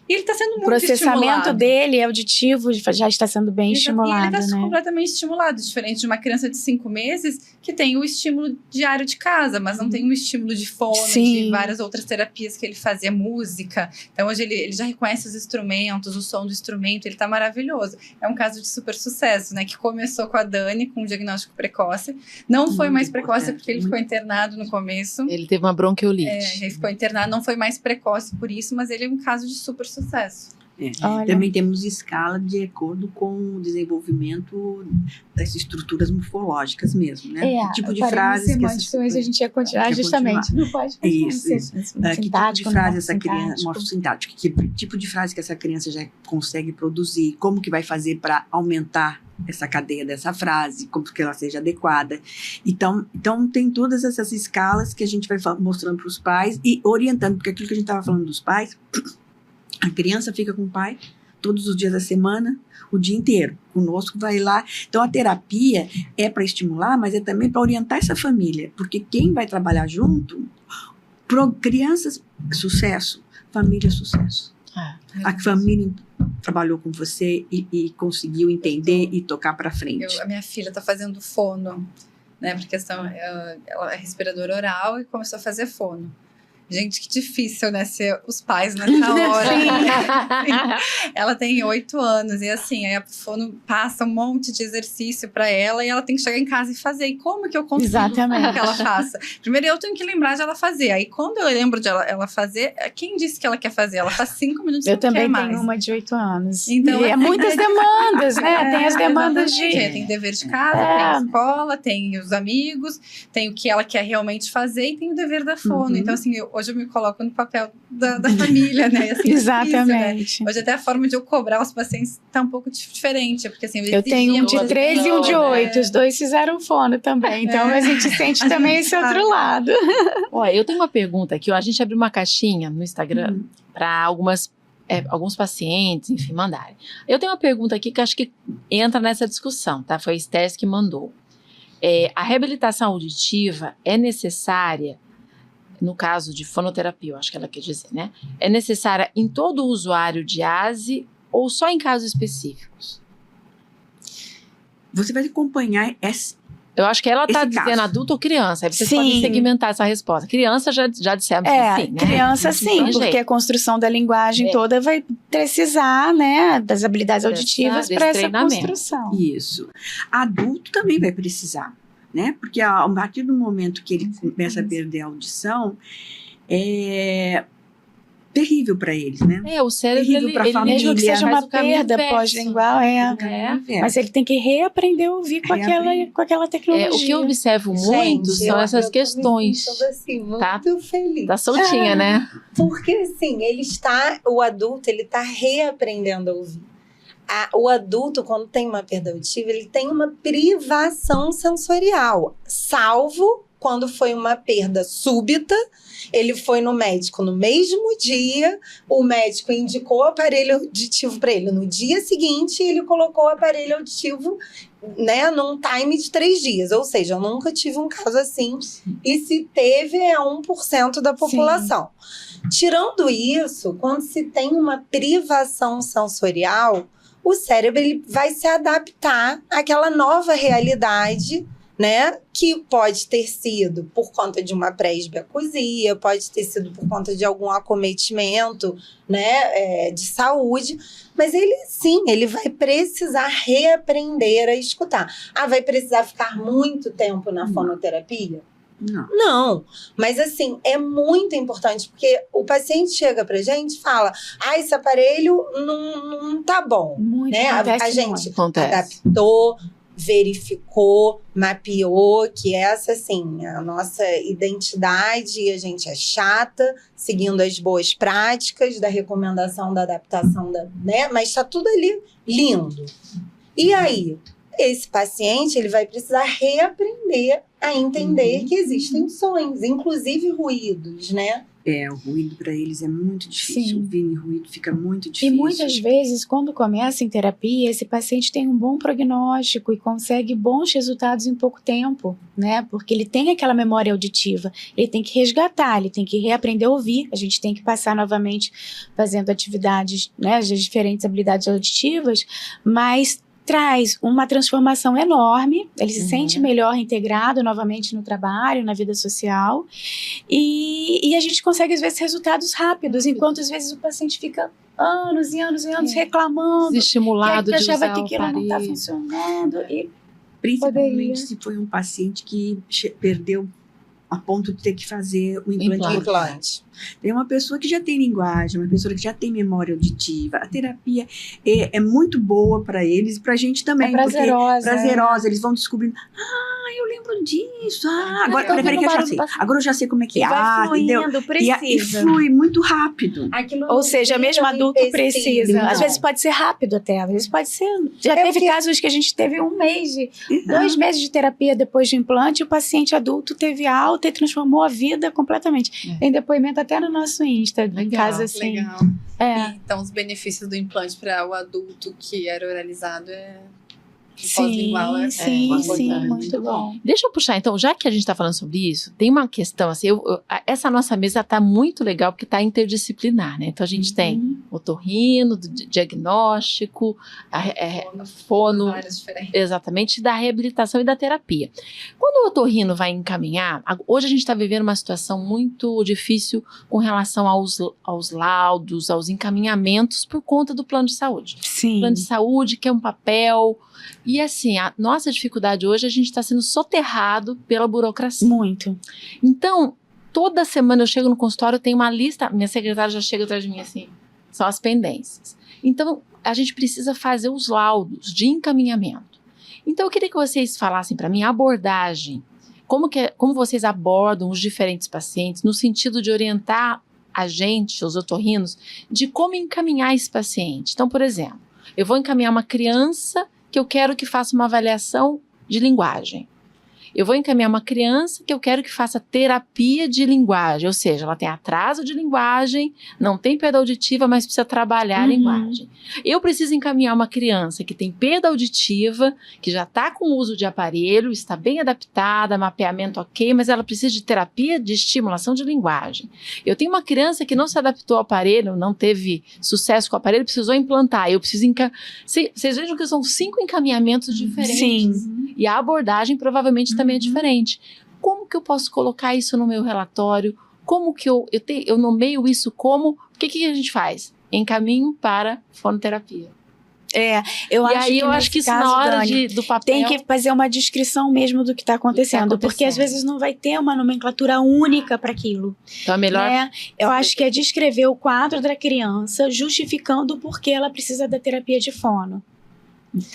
[SPEAKER 4] E ele está sendo muito estimulado.
[SPEAKER 2] O processamento dele, auditivo, já está sendo bem estimulado,
[SPEAKER 4] ele está
[SPEAKER 2] né?
[SPEAKER 4] completamente estimulado, diferente de uma criança de 5 meses que tem o estímulo diário de casa, mas não tem o estímulo de fono, de várias outras terapias que ele fazia, música. Então, hoje ele já reconhece os instrumentos, o som do instrumento, ele está maravilhoso. É um caso de super sucesso, né? Que começou com a Dani, com um diagnóstico precoce. Não foi mais precoce porque ele ficou internado no começo.
[SPEAKER 1] Ele teve uma bronquiolite.
[SPEAKER 4] Ele ficou internado, não foi mais precoce por isso, mas ele é um caso de super sucesso.
[SPEAKER 3] Também temos escala de acordo com o desenvolvimento das estruturas morfológicas mesmo, né? Que tipo de frases que
[SPEAKER 2] mas a gente ia continuar justamente. Não pode
[SPEAKER 3] isso. Que tipo de frase essa criança, morfossintático, que tipo de frase que essa criança já consegue produzir, como que vai fazer para aumentar essa cadeia dessa frase, como que ela seja adequada. Então tem todas essas escalas que a gente vai mostrando para os pais e orientando, porque aquilo que a gente estava falando dos pais, a criança fica com o pai todos os dias da semana, o dia inteiro. Conosco vai lá. Então, a terapia é para estimular, mas é também para orientar essa família. Porque quem vai trabalhar junto, crianças, sucesso, família, sucesso. A família trabalhou com você e conseguiu entender e tocar para frente.
[SPEAKER 4] A minha filha está fazendo fono, né? Por questão, ela é respiradora oral e começou a fazer fono. Gente, que difícil, né? Ser os pais nessa hora. Ela tem 8 anos. E assim, aí a fono passa um monte de exercício pra ela e ela tem que chegar em casa e fazer. E como que eu consigo que ela faça? Primeiro eu tenho que lembrar de ela fazer. Aí quando eu lembro de ela fazer, quem disse que ela quer fazer? Ela faz 5 minutos e
[SPEAKER 2] eu também
[SPEAKER 4] quer mais.
[SPEAKER 2] tenho uma de 8 anos.
[SPEAKER 4] Então,
[SPEAKER 2] e é muitas demandas, né? Tem as demandas de...
[SPEAKER 4] Tem dever de casa, tem a escola, tem os amigos, tem o que ela quer realmente fazer e tem o dever da fono. Então, assim, hoje eu me coloco no papel da família, né? Assim,
[SPEAKER 2] exatamente.
[SPEAKER 4] Difícil, né? Hoje até a forma de eu cobrar os pacientes tá um pouco diferente, porque assim...
[SPEAKER 2] Eu tenho um de 13 e um de 8, os dois fizeram fono também, então a gente sente também esse outro lado.
[SPEAKER 1] Olha, eu tenho uma pergunta aqui, ó, a gente abriu uma caixinha no Instagram para alguns pacientes, enfim, mandarem. Eu tenho uma pergunta aqui que acho que entra nessa discussão, tá? Foi a Estés que mandou. A reabilitação auditiva é necessária, no caso de fonoterapia, eu acho que ela quer dizer, né? É necessária em todo usuário de ASE ou só em casos específicos?
[SPEAKER 3] Você vai acompanhar
[SPEAKER 1] eu acho que ela está
[SPEAKER 3] dizendo
[SPEAKER 1] caso. Adulto ou criança. Aí vocês podem segmentar essa resposta. Criança já dissemos que sim, né?
[SPEAKER 2] Criança sim, porque a construção da linguagem toda vai precisar, né, das habilidades auditivas para essa construção.
[SPEAKER 3] Isso. Adulto também vai precisar, né? Porque a partir do momento que ele começa a perder a audição, é terrível para eles, né?
[SPEAKER 1] O cérebro,
[SPEAKER 3] terrível para a família.
[SPEAKER 2] Mesmo que seja uma perda pós-lingual, mas ele tem que reaprender a ouvir com aquela tecnologia.
[SPEAKER 1] O que eu observo muito são essas questões.
[SPEAKER 5] Assim, muito feliz.
[SPEAKER 1] Tá soltinha, né?
[SPEAKER 5] Porque assim, o adulto, ele tá reaprendendo a ouvir. O adulto, quando tem uma perda auditiva, ele tem uma privação sensorial, salvo quando foi uma perda súbita. Ele foi no médico no mesmo dia, o médico indicou o aparelho auditivo para ele. No dia seguinte, ele colocou o aparelho auditivo, né, num time de 3 dias. Ou seja, eu nunca tive um caso assim. E se teve, é 1% da população. Sim. Tirando isso, quando se tem uma privação sensorial, o cérebro ele vai se adaptar àquela nova realidade, né, que pode ter sido por conta de uma presbiacusia, pode ter sido por conta de algum acometimento, né, de saúde, mas ele vai precisar reaprender a escutar. Vai precisar ficar muito tempo na fonoterapia? Não, mas assim, é muito importante, porque o paciente chega pra gente e fala, esse aparelho não tá bom,
[SPEAKER 2] muito,
[SPEAKER 5] né? A gente
[SPEAKER 1] acontece.
[SPEAKER 5] Adaptou, verificou, mapeou que essa, assim, é a nossa identidade e a gente é chata, seguindo as boas práticas da recomendação da adaptação, né? Mas está tudo ali lindo. E aí, esse paciente ele vai precisar reaprender a entender que existem sons, inclusive ruídos, né?
[SPEAKER 3] O ruído para eles é muito difícil.
[SPEAKER 2] Sim.
[SPEAKER 3] Ouvir ruído fica muito difícil.
[SPEAKER 2] E muitas vezes, quando começa em terapia, esse paciente tem um bom prognóstico e consegue bons resultados em pouco tempo, né? Porque ele tem aquela memória auditiva, ele tem que resgatar, ele tem que reaprender a ouvir, a gente tem que passar novamente fazendo atividades, né, as diferentes habilidades auditivas, mas traz uma transformação enorme, ele se sente melhor integrado novamente no trabalho, na vida social, e a gente consegue, às vezes, resultados rápidos, enquanto, às vezes, o paciente fica anos e anos e anos reclamando,
[SPEAKER 1] Desestimulado
[SPEAKER 2] que
[SPEAKER 1] de
[SPEAKER 2] achava
[SPEAKER 1] usar
[SPEAKER 2] que
[SPEAKER 1] o
[SPEAKER 2] aquilo não está
[SPEAKER 1] aparelho.
[SPEAKER 2] funcionando, e
[SPEAKER 3] Principalmente
[SPEAKER 2] poderia.
[SPEAKER 3] se foi um paciente que perdeu a ponto de ter que fazer o implante.
[SPEAKER 5] Implante.
[SPEAKER 3] Tem uma pessoa que já tem linguagem, uma pessoa que já tem memória auditiva. A terapia é muito boa para eles e para a gente também.
[SPEAKER 2] É prazerosa.
[SPEAKER 3] Prazerosa. Eles vão descobrindo. Eu lembro disso. Agora,
[SPEAKER 2] tô
[SPEAKER 3] peraí que eu já
[SPEAKER 2] ouvindo
[SPEAKER 3] sei.
[SPEAKER 2] barulho.
[SPEAKER 3] Agora eu já sei como é que
[SPEAKER 2] E vai
[SPEAKER 3] entendeu?
[SPEAKER 2] fluindo,
[SPEAKER 3] E
[SPEAKER 2] precisa.
[SPEAKER 3] flui muito rápido.
[SPEAKER 2] Ou seja, mesmo adulto precisa.
[SPEAKER 3] Não.
[SPEAKER 2] Às vezes pode ser rápido até, às vezes pode ser... Já
[SPEAKER 5] É
[SPEAKER 2] teve
[SPEAKER 5] porque-
[SPEAKER 2] casos que a gente teve 1 mês, 2 meses de terapia depois do implante, e o paciente adulto teve alta e transformou a vida completamente. Tem depoimento até no nosso Insta, em
[SPEAKER 1] Legal,
[SPEAKER 2] casa assim.
[SPEAKER 4] Legal.
[SPEAKER 2] É,
[SPEAKER 4] E, então, os benefícios do implante para o adulto que era oralizado
[SPEAKER 2] sim,
[SPEAKER 4] pós-lingual
[SPEAKER 2] sim,
[SPEAKER 1] importante.
[SPEAKER 2] muito bom.
[SPEAKER 1] Deixa eu puxar, então, já que a gente está falando sobre isso, tem uma questão, assim, essa nossa mesa está muito legal porque está interdisciplinar, né? Então, a gente tem otorrino, diagnóstico, fono,
[SPEAKER 4] áreas diferentes.
[SPEAKER 1] exatamente, da reabilitação e da terapia. Quando o otorrino vai encaminhar, hoje a gente está vivendo uma situação muito difícil com relação aos laudos, aos encaminhamentos por conta do plano de saúde.
[SPEAKER 2] Sim.
[SPEAKER 1] Plano de saúde, que é um papel. E assim, a nossa dificuldade hoje, a gente está sendo soterrado pela burocracia.
[SPEAKER 2] Muito.
[SPEAKER 1] Então, toda semana eu chego no consultório, tem uma lista, minha secretária já chega atrás de mim assim, são as pendências. Então, a gente precisa fazer os laudos de encaminhamento. Então, eu queria que vocês falassem para mim a abordagem, como vocês abordam os diferentes pacientes, no sentido de orientar a gente, os otorrinos, de como encaminhar esse paciente. Então, por exemplo, eu vou encaminhar uma criança que eu quero que faça uma avaliação de linguagem. Eu vou encaminhar uma criança que eu quero que faça terapia de linguagem, ou seja, ela tem atraso de linguagem, não tem perda auditiva, mas precisa trabalhar a linguagem. Eu preciso encaminhar uma criança que tem perda auditiva, que já está com uso de aparelho, está bem adaptada, mapeamento ok, mas ela precisa de terapia de estimulação de linguagem. Eu tenho uma criança que não se adaptou ao aparelho, não teve sucesso com o aparelho, precisou implantar. Eu preciso Vocês vejam que são 5 encaminhamentos diferentes.
[SPEAKER 2] Sim.
[SPEAKER 1] E a abordagem provavelmente também é diferente. Como que eu posso colocar isso no meu relatório? Como que eu nomeio isso como... O que a gente faz? Encaminho para fonoterapia.
[SPEAKER 2] Eu
[SPEAKER 1] E
[SPEAKER 2] acho
[SPEAKER 1] aí
[SPEAKER 2] que
[SPEAKER 1] eu acho
[SPEAKER 2] nesse
[SPEAKER 1] que isso
[SPEAKER 2] caso,
[SPEAKER 1] na hora
[SPEAKER 2] Dani,
[SPEAKER 1] do papel...
[SPEAKER 2] tem que fazer uma descrição mesmo do que está acontecendo, porque às vezes não vai ter uma nomenclatura única para aquilo.
[SPEAKER 1] Então é melhor...
[SPEAKER 2] Né? Eu acho que é descrever o quadro da criança, justificando o porquê ela precisa da terapia de fono.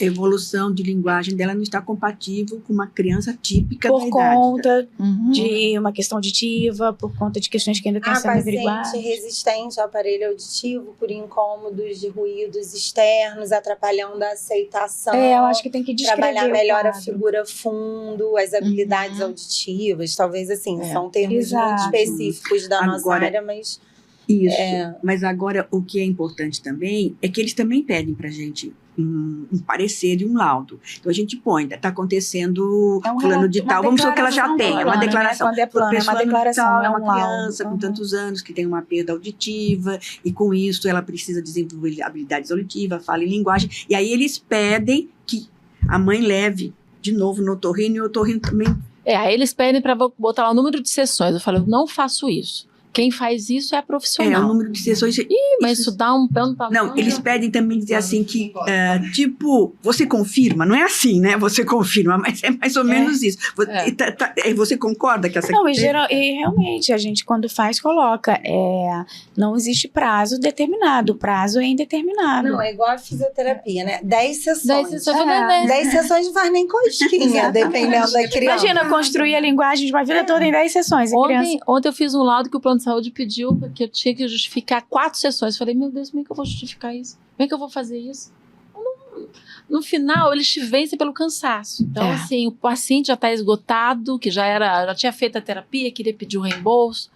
[SPEAKER 3] A evolução de linguagem dela não está compatível com uma criança típica da
[SPEAKER 2] Por
[SPEAKER 3] idade.
[SPEAKER 2] conta
[SPEAKER 1] Uhum.
[SPEAKER 2] de uma questão auditiva, por conta de questões que ainda estão sendo averiguadas.
[SPEAKER 5] Paciente resistente ao aparelho auditivo por incômodos de ruídos externos, atrapalhando a aceitação.
[SPEAKER 2] Eu acho que tem que descrever
[SPEAKER 5] trabalhar
[SPEAKER 2] o
[SPEAKER 5] melhor a
[SPEAKER 2] quadro.
[SPEAKER 5] figura fundo, as habilidades auditivas, talvez assim, são termos muito
[SPEAKER 2] Exato.
[SPEAKER 5] específicos da nossa
[SPEAKER 3] Agora,
[SPEAKER 5] área, mas
[SPEAKER 3] Isso. Mas agora, o que é importante também é que eles também pedem pra gente um parecer e um laudo. Então, a gente põe, está acontecendo
[SPEAKER 2] É um
[SPEAKER 3] fulano de
[SPEAKER 2] relato,
[SPEAKER 3] tal,
[SPEAKER 2] uma
[SPEAKER 3] vamos supor que ela já
[SPEAKER 2] declaração
[SPEAKER 3] tem, é uma
[SPEAKER 2] plana, né?
[SPEAKER 3] declaração.
[SPEAKER 2] Quando é plano, é uma
[SPEAKER 3] Fulano de
[SPEAKER 2] declaração,
[SPEAKER 3] tal,
[SPEAKER 2] é
[SPEAKER 3] uma
[SPEAKER 2] um laudo.
[SPEAKER 3] criança com tantos anos que tem uma perda auditiva e com isso ela precisa desenvolver habilidades auditivas, fala em linguagem. E aí eles pedem que a mãe leve de novo no otorrino e o otorrino também.
[SPEAKER 1] Aí eles pedem para botar lá o número de sessões. Eu falo, eu não faço isso. Quem faz isso é a
[SPEAKER 3] o
[SPEAKER 1] profissional.
[SPEAKER 3] número de sessões...
[SPEAKER 1] Mas isso dá um pano pra
[SPEAKER 3] Não, eles pedem também dizer assim que, tipo, você confirma, não é assim, né? Você confirma, mas é mais ou menos isso. Você concorda que essa...
[SPEAKER 2] Não, e realmente, a gente quando faz, coloca. Não existe prazo determinado, o prazo é indeterminado.
[SPEAKER 5] Não, é igual a fisioterapia, né? 10 sessões.
[SPEAKER 1] 10 sessões.
[SPEAKER 5] 10 sessões não faz nem cosquinha, dependendo da criança.
[SPEAKER 2] Imagina construir a linguagem de uma vida toda em 10 sessões. A criança...
[SPEAKER 1] Ontem eu fiz um laudo que o plano de saúde pediu que eu tinha que justificar 4 sessões. Falei, meu Deus, como é que eu vou justificar isso? Como é que eu vou fazer isso? No final, eles te vencem pelo cansaço. Então, assim, o paciente já está esgotado, que já tinha feito a terapia, queria pedir o reembolso.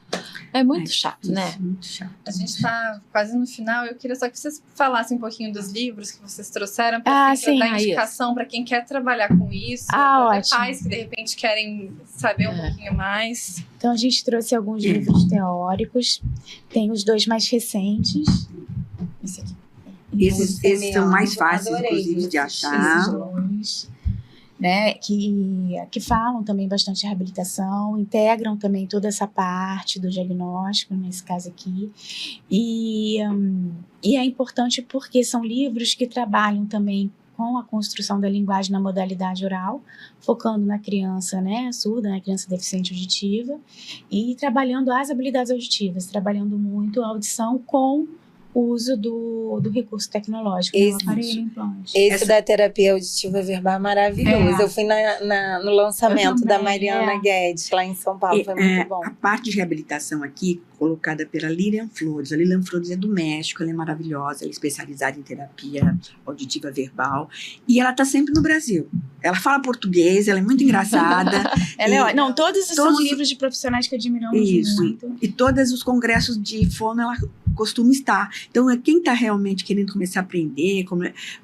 [SPEAKER 1] É muito chato, né?
[SPEAKER 3] Muito chato.
[SPEAKER 4] A gente está quase no final. Eu queria só que vocês falassem um pouquinho dos livros que vocês trouxeram para dar indicação para quem quer trabalhar com isso.
[SPEAKER 2] Ótimo.
[SPEAKER 4] Pais que de repente querem saber um pouquinho mais.
[SPEAKER 2] Então a gente trouxe alguns livros teóricos. Tem os 2 mais recentes. Esse aqui.
[SPEAKER 3] Esses são mais fáceis, inclusive, de achar.
[SPEAKER 2] Esses 2, né, que falam também bastante de reabilitação, integram também toda essa parte do diagnóstico, nesse caso aqui. E é importante porque são livros que trabalham também com a construção da linguagem na modalidade oral, focando na criança, né, surda, na criança deficiente auditiva, e trabalhando as habilidades auditivas, trabalhando muito a audição com o uso do recurso tecnológico, do aparelho implante.
[SPEAKER 5] Esse da terapia auditiva verbal é maravilhoso. Eu fui no lançamento da Mariana Guedes, lá em São Paulo, foi muito bom.
[SPEAKER 3] A parte de reabilitação aqui, colocada pela Lilian Flores. A Lilian Flores é do México, ela é maravilhosa, ela é especializada em terapia auditiva verbal, e ela está sempre no Brasil. Ela fala português, ela é muito engraçada.
[SPEAKER 2] Não, todos são livros de profissionais que admiramos muito.
[SPEAKER 3] E todos os congressos de fono ela costuma estar. Então, quem está realmente querendo começar a aprender,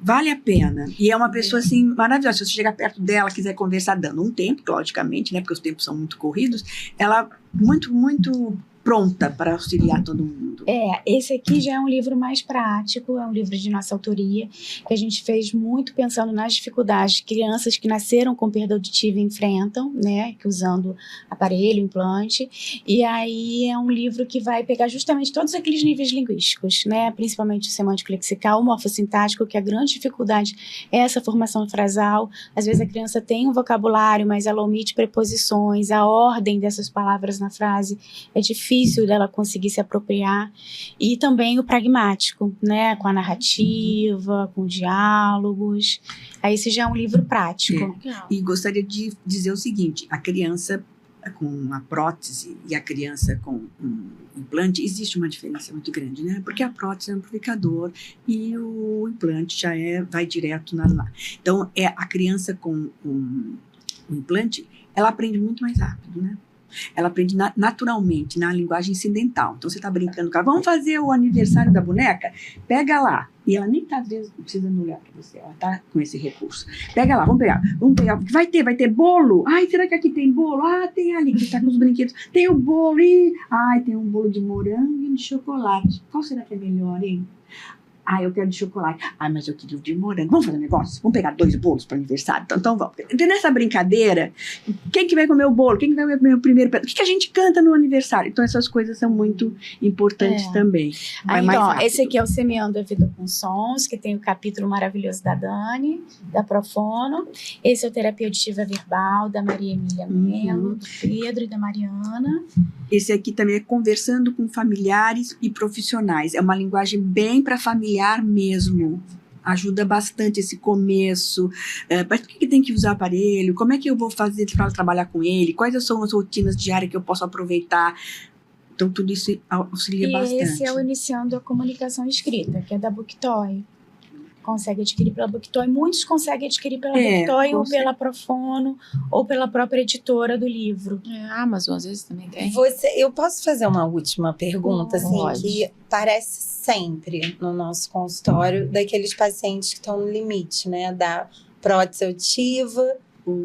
[SPEAKER 3] vale a pena. E é uma pessoa, assim, maravilhosa. Se você chegar perto dela, quiser conversar, dando um tempo, logicamente, né, porque os tempos são muito corridos, ela muito, muito pronta para auxiliar todo mundo.
[SPEAKER 2] Esse aqui já é um livro mais prático, é um livro de nossa autoria, que a gente fez muito pensando nas dificuldades que crianças que nasceram com perda auditiva enfrentam, né, que usando aparelho, implante, e aí é um livro que vai pegar justamente todos aqueles níveis linguísticos, né, principalmente o semântico-lexical, o morfossintático, que a grande dificuldade é essa formação frasal. Às vezes a criança tem um vocabulário, mas ela omite preposições, a ordem dessas palavras na frase é difícil dela conseguir se apropriar, e também o pragmático, né, com a narrativa, com diálogos. Aí esse já é um livro prático.
[SPEAKER 3] E gostaria de dizer o seguinte, a criança com a prótese e a criança com um implante, existe uma diferença muito grande, né? Porque a prótese é um amplificador e o implante já vai direto lá. Então, a criança com um implante, ela aprende muito mais rápido, né? Ela aprende naturalmente, na linguagem incidental. Então, você está brincando com ela, vamos fazer o aniversário da boneca? Pega lá. E ela nem está, às vezes, precisando olhar para você, ela está com esse recurso. Pega lá, vamos pegar. Vai ter bolo? Ai, será que aqui tem bolo? Ah, tem ali, que está com os brinquedos. Tem o bolo, ai, tem um bolo de morango e de chocolate. Qual será que é melhor, hein? Ah, eu quero de chocolate. Ah, mas eu queria o de morango. Vamos fazer um negócio? Vamos pegar 2 bolos para o aniversário? Então vamos. Nessa brincadeira, quem que vai comer o bolo? Quem que vai comer o primeiro pedaço? O que a gente canta no aniversário? Então essas coisas são muito importantes também.
[SPEAKER 2] Então, esse aqui é o Semeando a Vida com Sons, que tem o capítulo maravilhoso da Dani, da Profono. Esse é o Terapia Auditiva Verbal, da Maria Emília Melo, do Pedro e da Mariana.
[SPEAKER 3] Esse aqui também é Conversando com Familiares e Profissionais. É uma linguagem bem para familiar mesmo. Ajuda bastante esse começo. Mas por que tem que usar aparelho? Como é que eu vou fazer para trabalhar com ele? Quais são as rotinas diárias que eu posso aproveitar? Então, tudo isso auxilia bastante.
[SPEAKER 2] E esse é o Iniciando a Comunicação Escrita, que é da Booktoy. Consegue adquirir pela Booktoy. Muitos conseguem adquirir pela Booktoy ou pela Profono ou pela própria editora do livro.
[SPEAKER 1] A Amazon às vezes também tem.
[SPEAKER 5] Eu posso fazer uma última pergunta, assim, que parece sempre no nosso consultório daqueles pacientes que estão no limite, né, da prótese auditiva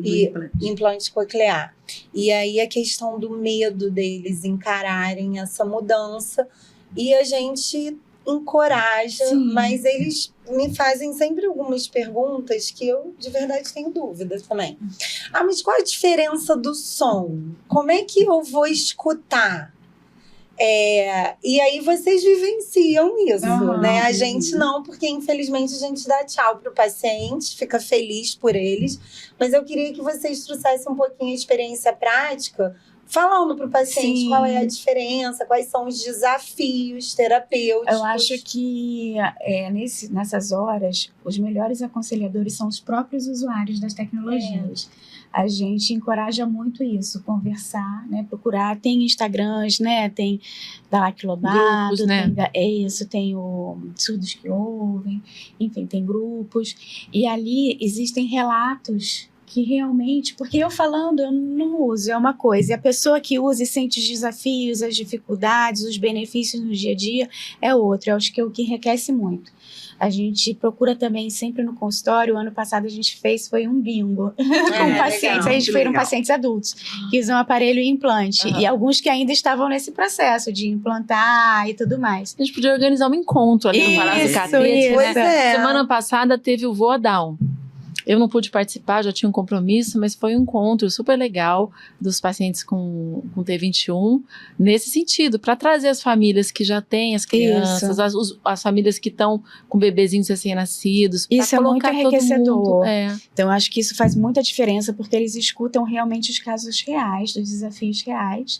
[SPEAKER 5] e implante coclear. E aí a questão do medo deles encararem essa mudança, e a gente encoraja, mas eles me fazem sempre algumas perguntas que eu de verdade tenho dúvida também. Mas qual a diferença do som? Como é que eu vou escutar E aí vocês vivenciam isso, né? A
[SPEAKER 3] Uhum.
[SPEAKER 5] gente não, porque infelizmente a gente dá tchau pro paciente, fica feliz por eles. Mas eu queria que vocês trouxessem um pouquinho a experiência prática, falando pro paciente
[SPEAKER 2] Sim.
[SPEAKER 5] qual é a diferença, quais são os desafios terapêuticos.
[SPEAKER 2] Eu acho que nessas horas, os melhores aconselhadores são os próprios usuários das tecnologias. A gente encoraja muito isso, conversar, né? Procurar. Tem Instagrams, né? Tem da Aquilodado,
[SPEAKER 1] Grupos, né?
[SPEAKER 2] tem o Surdos que Ouvem, enfim, tem grupos. E ali existem relatos que realmente, porque eu falando, eu não uso, é uma coisa, e a pessoa que usa e sente os desafios, as dificuldades, os benefícios no dia a dia é outra. Eu acho que é o que enriquece muito. A gente procura também sempre no consultório. O ano passado a gente foi um bingo com pacientes.
[SPEAKER 5] legal,
[SPEAKER 2] A gente
[SPEAKER 3] que
[SPEAKER 2] foram
[SPEAKER 3] legal.
[SPEAKER 2] pacientes adultos que usam aparelho e implante.
[SPEAKER 1] Aham.
[SPEAKER 2] E alguns que ainda estavam nesse processo de implantar e tudo mais.
[SPEAKER 1] A gente podia organizar um encontro ali no Palácio
[SPEAKER 2] Isso,
[SPEAKER 1] Catete,
[SPEAKER 2] isso.
[SPEAKER 1] né?
[SPEAKER 5] Pois é.
[SPEAKER 1] Semana passada teve o Voa Down. Eu não pude participar, já tinha um compromisso, mas foi um encontro super legal dos pacientes com T21, nesse sentido, para trazer as famílias que já têm as crianças, as famílias que estão com bebezinhos recém-nascidos. pra
[SPEAKER 2] Isso é muito
[SPEAKER 1] colocar todo
[SPEAKER 2] enriquecedor.
[SPEAKER 1] mundo, é.
[SPEAKER 2] Então, eu acho que isso faz muita diferença, porque eles escutam realmente os casos reais, dos desafios reais.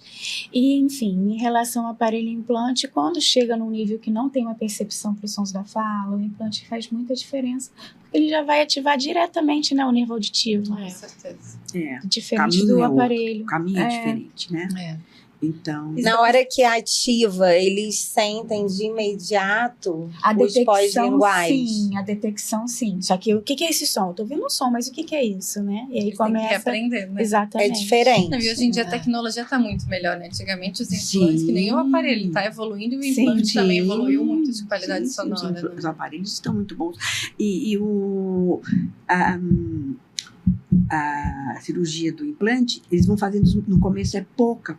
[SPEAKER 2] E, enfim, em relação ao aparelho e implante, quando chega num nível que não tem uma percepção para os sons da fala, o implante faz muita diferença, porque ele já vai ativar diretamente, né, o nervo auditivo,
[SPEAKER 4] Com certeza.
[SPEAKER 2] diferente
[SPEAKER 3] Caminho
[SPEAKER 2] do
[SPEAKER 3] é outro.
[SPEAKER 2] aparelho.
[SPEAKER 3] O caminho é
[SPEAKER 2] É.
[SPEAKER 3] diferente, né?
[SPEAKER 1] É.
[SPEAKER 3] Então,
[SPEAKER 5] Na hora que ativa, eles sentem de imediato
[SPEAKER 2] A
[SPEAKER 5] os
[SPEAKER 2] detecção,
[SPEAKER 5] pós-linguais.
[SPEAKER 2] sim, a detecção, sim. Só que o que é esse som? Eu tô ouvindo um som, mas o que é isso, né? E aí
[SPEAKER 4] Eles têm que
[SPEAKER 2] começa...
[SPEAKER 4] reaprender, né?
[SPEAKER 5] É
[SPEAKER 2] Exatamente.
[SPEAKER 5] diferente.
[SPEAKER 4] Não, e hoje em dia a tecnologia está muito melhor, né? Antigamente os implantes, que nem o aparelho está evoluindo, e o
[SPEAKER 2] Sim,
[SPEAKER 4] implante também
[SPEAKER 3] sim.
[SPEAKER 4] evoluiu muito de qualidade
[SPEAKER 3] sim,
[SPEAKER 4] sonora, né?
[SPEAKER 3] os aparelhos estão muito bons. E a cirurgia do implante, eles vão fazendo, no começo é pouca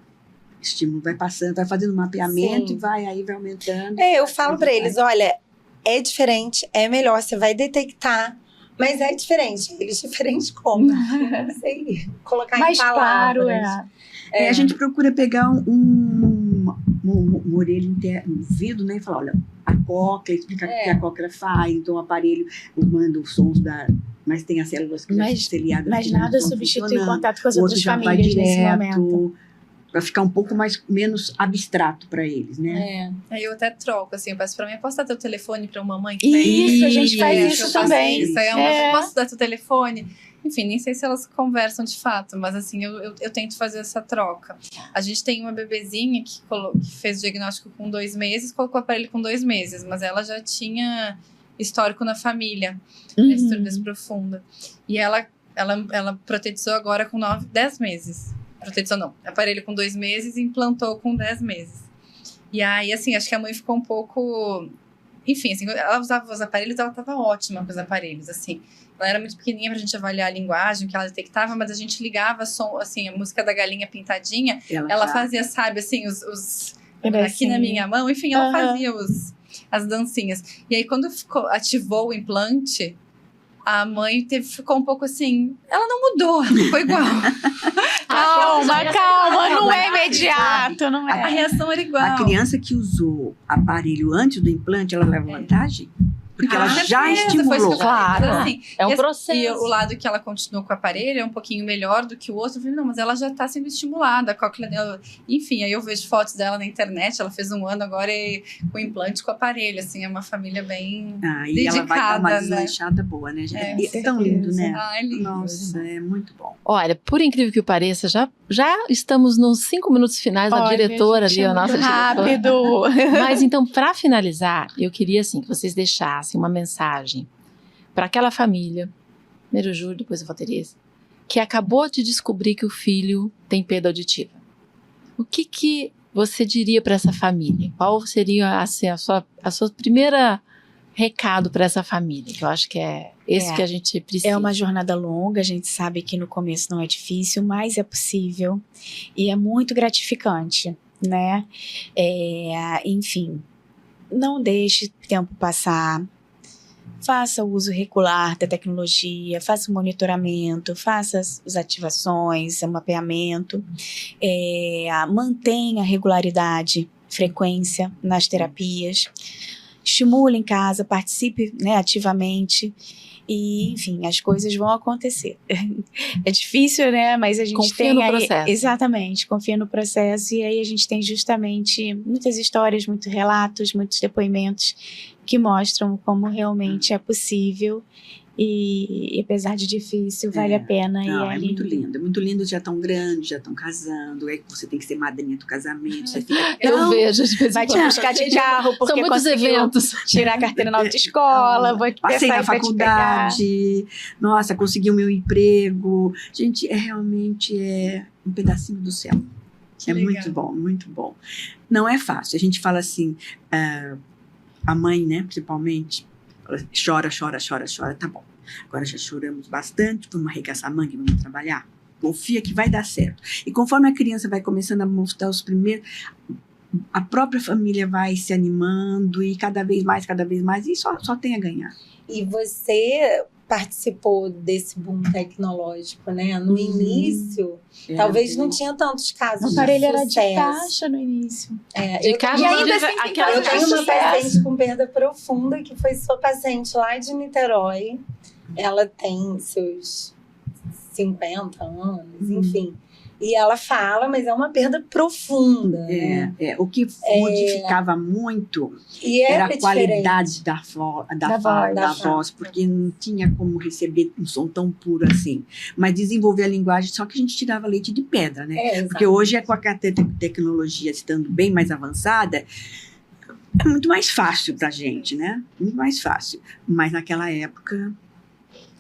[SPEAKER 3] estímulo, vai passando, vai fazendo um mapeamento
[SPEAKER 5] Sim.
[SPEAKER 3] e vai aumentando.
[SPEAKER 5] Eu falo pra eles, olha, é diferente, é melhor, você vai detectar, mas é diferente. Eles diferentes como? Não sei colocar
[SPEAKER 2] Mais
[SPEAKER 5] em palavras.
[SPEAKER 2] claro,
[SPEAKER 3] A gente procura pegar uma orelha interna, um vidro, né, e falar, olha, a cóclea, explicar o que a cóclea faz, então o aparelho manda os sons mas tem as células que já
[SPEAKER 2] Mas-
[SPEAKER 3] estão ciliadas.
[SPEAKER 2] Mas
[SPEAKER 3] que não
[SPEAKER 2] nada
[SPEAKER 3] estão
[SPEAKER 2] substitui
[SPEAKER 3] funcionando.
[SPEAKER 2] contato com as
[SPEAKER 3] O outro
[SPEAKER 2] outras
[SPEAKER 3] já vai
[SPEAKER 2] famílias nesse momento.
[SPEAKER 3] direto, para ficar um pouco menos abstrato para eles, né?
[SPEAKER 4] Aí eu até troco, assim, eu peço pra mim, posso dar teu telefone pra uma mãe?
[SPEAKER 2] Isso, a gente faz
[SPEAKER 3] Isso,
[SPEAKER 2] isso
[SPEAKER 4] eu faço
[SPEAKER 2] também.
[SPEAKER 4] Isso. Aí a
[SPEAKER 2] É.
[SPEAKER 4] mãe, posso dar teu telefone? Enfim, nem sei se elas conversam de fato, mas assim, eu tento fazer essa troca. A gente tem uma bebezinha que fez o diagnóstico com 2 meses, colocou o aparelho com 2 meses, mas ela já tinha histórico na família,
[SPEAKER 2] Uhum.
[SPEAKER 4] estrudez profunda. E ela protetizou agora com 10 meses. Protetizou não, aparelho com 2 meses e implantou com 10 meses. E aí, assim, acho que a mãe ficou um pouco... Enfim, assim, ela usava os aparelhos, ela estava ótima com os aparelhos, assim. Ela era muito pequenininha pra gente avaliar a linguagem, o que ela detectava, mas a gente ligava som, assim, a música da galinha pintadinha, ela
[SPEAKER 3] já-
[SPEAKER 4] fazia, sabe, assim, os aqui
[SPEAKER 2] Pedacinho.
[SPEAKER 4] na minha mão, enfim, ela
[SPEAKER 2] Aham.
[SPEAKER 4] fazia as dancinhas. E aí, quando ativou o implante, a mãe ficou um pouco assim, ela não mudou, ficou igual.
[SPEAKER 2] Calma, não é imediato, não
[SPEAKER 4] A
[SPEAKER 2] é.
[SPEAKER 4] reação era igual.
[SPEAKER 3] A criança que usou aparelho antes do implante, ela leva vantagem? Porque ela já
[SPEAKER 4] certeza, foi isso
[SPEAKER 3] estimulou.
[SPEAKER 4] que eu falei.
[SPEAKER 2] Claro.
[SPEAKER 4] Então, assim,
[SPEAKER 1] É um
[SPEAKER 4] e
[SPEAKER 1] processo.
[SPEAKER 4] o lado que ela continuou com o aparelho é um pouquinho melhor do que o outro. Eu falei, não, mas ela já está sendo estimulada. A cóclea dela... Enfim, aí eu vejo fotos dela na internet. Ela fez 1 ano agora com implante com aparelho. Assim, é uma família bem...
[SPEAKER 3] E ela vai dar uma
[SPEAKER 4] dedicada, né?
[SPEAKER 3] deslanchada boa, né, gente?
[SPEAKER 4] É,
[SPEAKER 3] E é tão
[SPEAKER 2] certeza.
[SPEAKER 3] lindo, né?
[SPEAKER 4] Ai, lindo.
[SPEAKER 3] Nossa, é muito bom.
[SPEAKER 1] Olha, por incrível que pareça, já estamos nos 5 minutos finais. A
[SPEAKER 2] Olha,
[SPEAKER 1] diretora
[SPEAKER 2] gente,
[SPEAKER 1] ali,
[SPEAKER 2] é
[SPEAKER 1] a nossa
[SPEAKER 2] muito
[SPEAKER 1] diretora.
[SPEAKER 2] rápido.
[SPEAKER 1] Mas então, para finalizar, eu queria assim que vocês deixassem uma mensagem para aquela família, primeiro o Júlio, depois a Valterice, que acabou de descobrir que o filho tem perda auditiva. O que você diria para essa família? Qual seria assim, a sua primeira recado para essa família? Que eu acho que é esse que a gente precisa.
[SPEAKER 2] É uma jornada longa, a gente sabe que no começo não é difícil, mas é possível e é muito gratificante, né? Enfim, não deixe o tempo passar. Faça o uso regular da tecnologia, faça o monitoramento, faça as ativações, o mapeamento, mantenha a regularidade frequência nas terapias. Estimule em casa, participe, né, ativamente. E, enfim, as coisas vão acontecer. É difícil, né? Mas a gente
[SPEAKER 1] Confia no
[SPEAKER 2] tem aí...
[SPEAKER 1] processo.
[SPEAKER 2] Exatamente, confia no processo. E aí a gente tem justamente muitas histórias, muitos relatos, muitos depoimentos que mostram como realmente é possível. E apesar de difícil, vale a pena.
[SPEAKER 3] Não,
[SPEAKER 2] e
[SPEAKER 3] é muito lindo. É muito lindo, já estão grandes, já estão casando. Aí você tem que ser madrinha do casamento. Você fica
[SPEAKER 1] Eu vejo de vez em
[SPEAKER 2] vai te
[SPEAKER 1] quando.
[SPEAKER 2] buscar de carro, porque
[SPEAKER 1] São muitos
[SPEAKER 2] conseguiu
[SPEAKER 1] eventos.
[SPEAKER 2] tirar a carteira na autoescola, vou
[SPEAKER 3] passei
[SPEAKER 2] sair
[SPEAKER 3] na
[SPEAKER 2] pra te pegar.
[SPEAKER 3] faculdade, nossa, consegui o meu emprego. Gente, realmente um pedacinho do céu.
[SPEAKER 4] Que
[SPEAKER 3] É
[SPEAKER 4] legal.
[SPEAKER 3] muito bom, muito bom. Não é fácil. A gente fala assim, a mãe, né, principalmente, fala, chora, chora, chora, chora, tá bom. Agora já choramos bastante, vamos arregaçar a manga e vamos trabalhar. Confia que vai dar certo. E conforme a criança vai começando a mostrar os primeiros, a própria família vai se animando e cada vez mais, e só tem a ganhar.
[SPEAKER 5] E você participou desse boom tecnológico, né? No início, talvez não tinha tantos casos
[SPEAKER 2] O
[SPEAKER 5] de
[SPEAKER 2] aparelho era de
[SPEAKER 5] sucesso.
[SPEAKER 2] caixa no início.
[SPEAKER 1] De
[SPEAKER 5] Eu
[SPEAKER 1] caixa,
[SPEAKER 2] E ainda
[SPEAKER 1] de-
[SPEAKER 2] assim tem
[SPEAKER 1] aquela
[SPEAKER 5] Eu
[SPEAKER 2] casos
[SPEAKER 5] tenho
[SPEAKER 2] de
[SPEAKER 5] uma
[SPEAKER 2] sucesso.
[SPEAKER 5] paciente com perda profunda que foi sua paciente lá de Niterói. Ela tem seus 50 anos, enfim. E ela fala, mas é uma perda profunda, né?
[SPEAKER 3] O que modificava muito
[SPEAKER 5] E
[SPEAKER 3] era a
[SPEAKER 5] diferente.
[SPEAKER 3] qualidade da
[SPEAKER 2] voz.
[SPEAKER 3] voz, porque não tinha como receber um som tão puro assim. Mas desenvolver a linguagem, só que a gente tirava leite de pedra, né? Porque hoje, com a tecnologia estando bem mais avançada, é muito mais fácil pra gente, né? Muito mais fácil. Mas naquela época...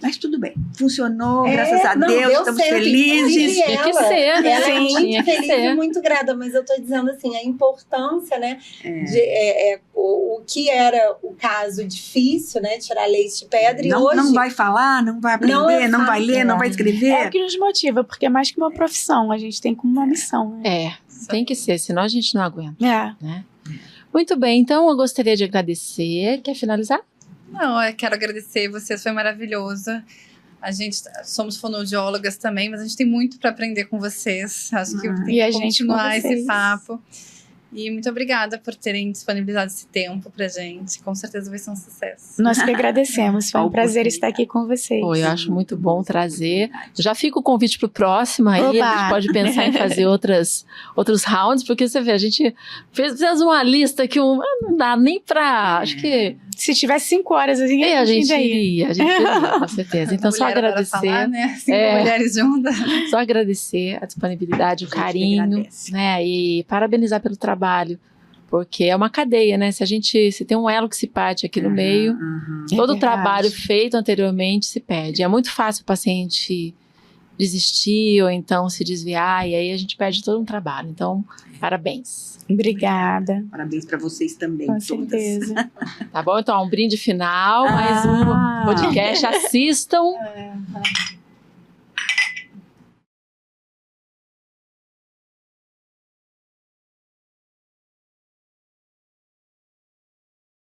[SPEAKER 3] Mas tudo bem. Funcionou, graças a
[SPEAKER 5] não,
[SPEAKER 3] Deus,
[SPEAKER 5] deu
[SPEAKER 3] estamos
[SPEAKER 5] certo.
[SPEAKER 3] felizes.
[SPEAKER 5] Inclusive,
[SPEAKER 1] Tinha que ser, né?
[SPEAKER 5] Ela é
[SPEAKER 1] Sim,
[SPEAKER 5] muito
[SPEAKER 1] tinha que
[SPEAKER 5] feliz
[SPEAKER 1] ser.
[SPEAKER 5] e muito grata, mas eu tô dizendo assim, a importância, né, de o que era o caso difícil, né, tirar leite de pedra, e hoje...
[SPEAKER 3] Não vai falar, não vai aprender,
[SPEAKER 5] Não é
[SPEAKER 3] não vai
[SPEAKER 5] fácil,
[SPEAKER 3] ler, não vai
[SPEAKER 2] É
[SPEAKER 3] escrever.
[SPEAKER 2] o que nos motiva, porque é mais que uma profissão, a gente tem como uma missão, né?
[SPEAKER 1] Tem que ser, senão a gente não aguenta,
[SPEAKER 2] É.
[SPEAKER 1] né? Muito bem, então eu gostaria de agradecer. Quer finalizar?
[SPEAKER 4] Não, eu quero agradecer vocês, foi maravilhoso. A gente somos fonoaudiólogas também, mas a gente tem muito para aprender com vocês. Acho que tem
[SPEAKER 2] E a
[SPEAKER 4] que
[SPEAKER 2] gente com
[SPEAKER 4] continuar esse
[SPEAKER 2] vocês.
[SPEAKER 4] papo. E muito obrigada por terem disponibilizado esse tempo pra gente. Com certeza vai ser um sucesso.
[SPEAKER 2] Nós que agradecemos, foi um prazer estar aqui com vocês.
[SPEAKER 1] Pô, eu acho muito bom trazer. Já fica o convite pro próximo aí.
[SPEAKER 2] Oba!
[SPEAKER 1] A gente pode pensar em fazer outros rounds, porque você vê, a gente fez uma lista que não dá nem pra. Acho que
[SPEAKER 2] Se tivesse 5 horas, assim,
[SPEAKER 1] a gente
[SPEAKER 2] ainda ia.
[SPEAKER 1] iria, com certeza. Então, só
[SPEAKER 4] Mulher adora
[SPEAKER 1] agradecer.
[SPEAKER 4] falar, né? Cinco mulheres juntas.
[SPEAKER 1] Só agradecer a disponibilidade, o
[SPEAKER 3] A gente que
[SPEAKER 1] carinho,
[SPEAKER 3] agradece.
[SPEAKER 1] né? E parabenizar pelo trabalho, porque é uma cadeia, né? Se tem um elo que se parte aqui no meio,
[SPEAKER 2] É
[SPEAKER 1] todo o
[SPEAKER 2] verdade.
[SPEAKER 1] trabalho feito anteriormente se perde. É muito fácil o paciente desistir ou então se desviar, e aí a gente perde todo um trabalho. Então, parabéns.
[SPEAKER 2] Obrigada,
[SPEAKER 3] Parabéns para vocês também,
[SPEAKER 2] com
[SPEAKER 3] todas.
[SPEAKER 2] certeza.
[SPEAKER 1] Tá bom? Então, um brinde final, mais um podcast. Assistam.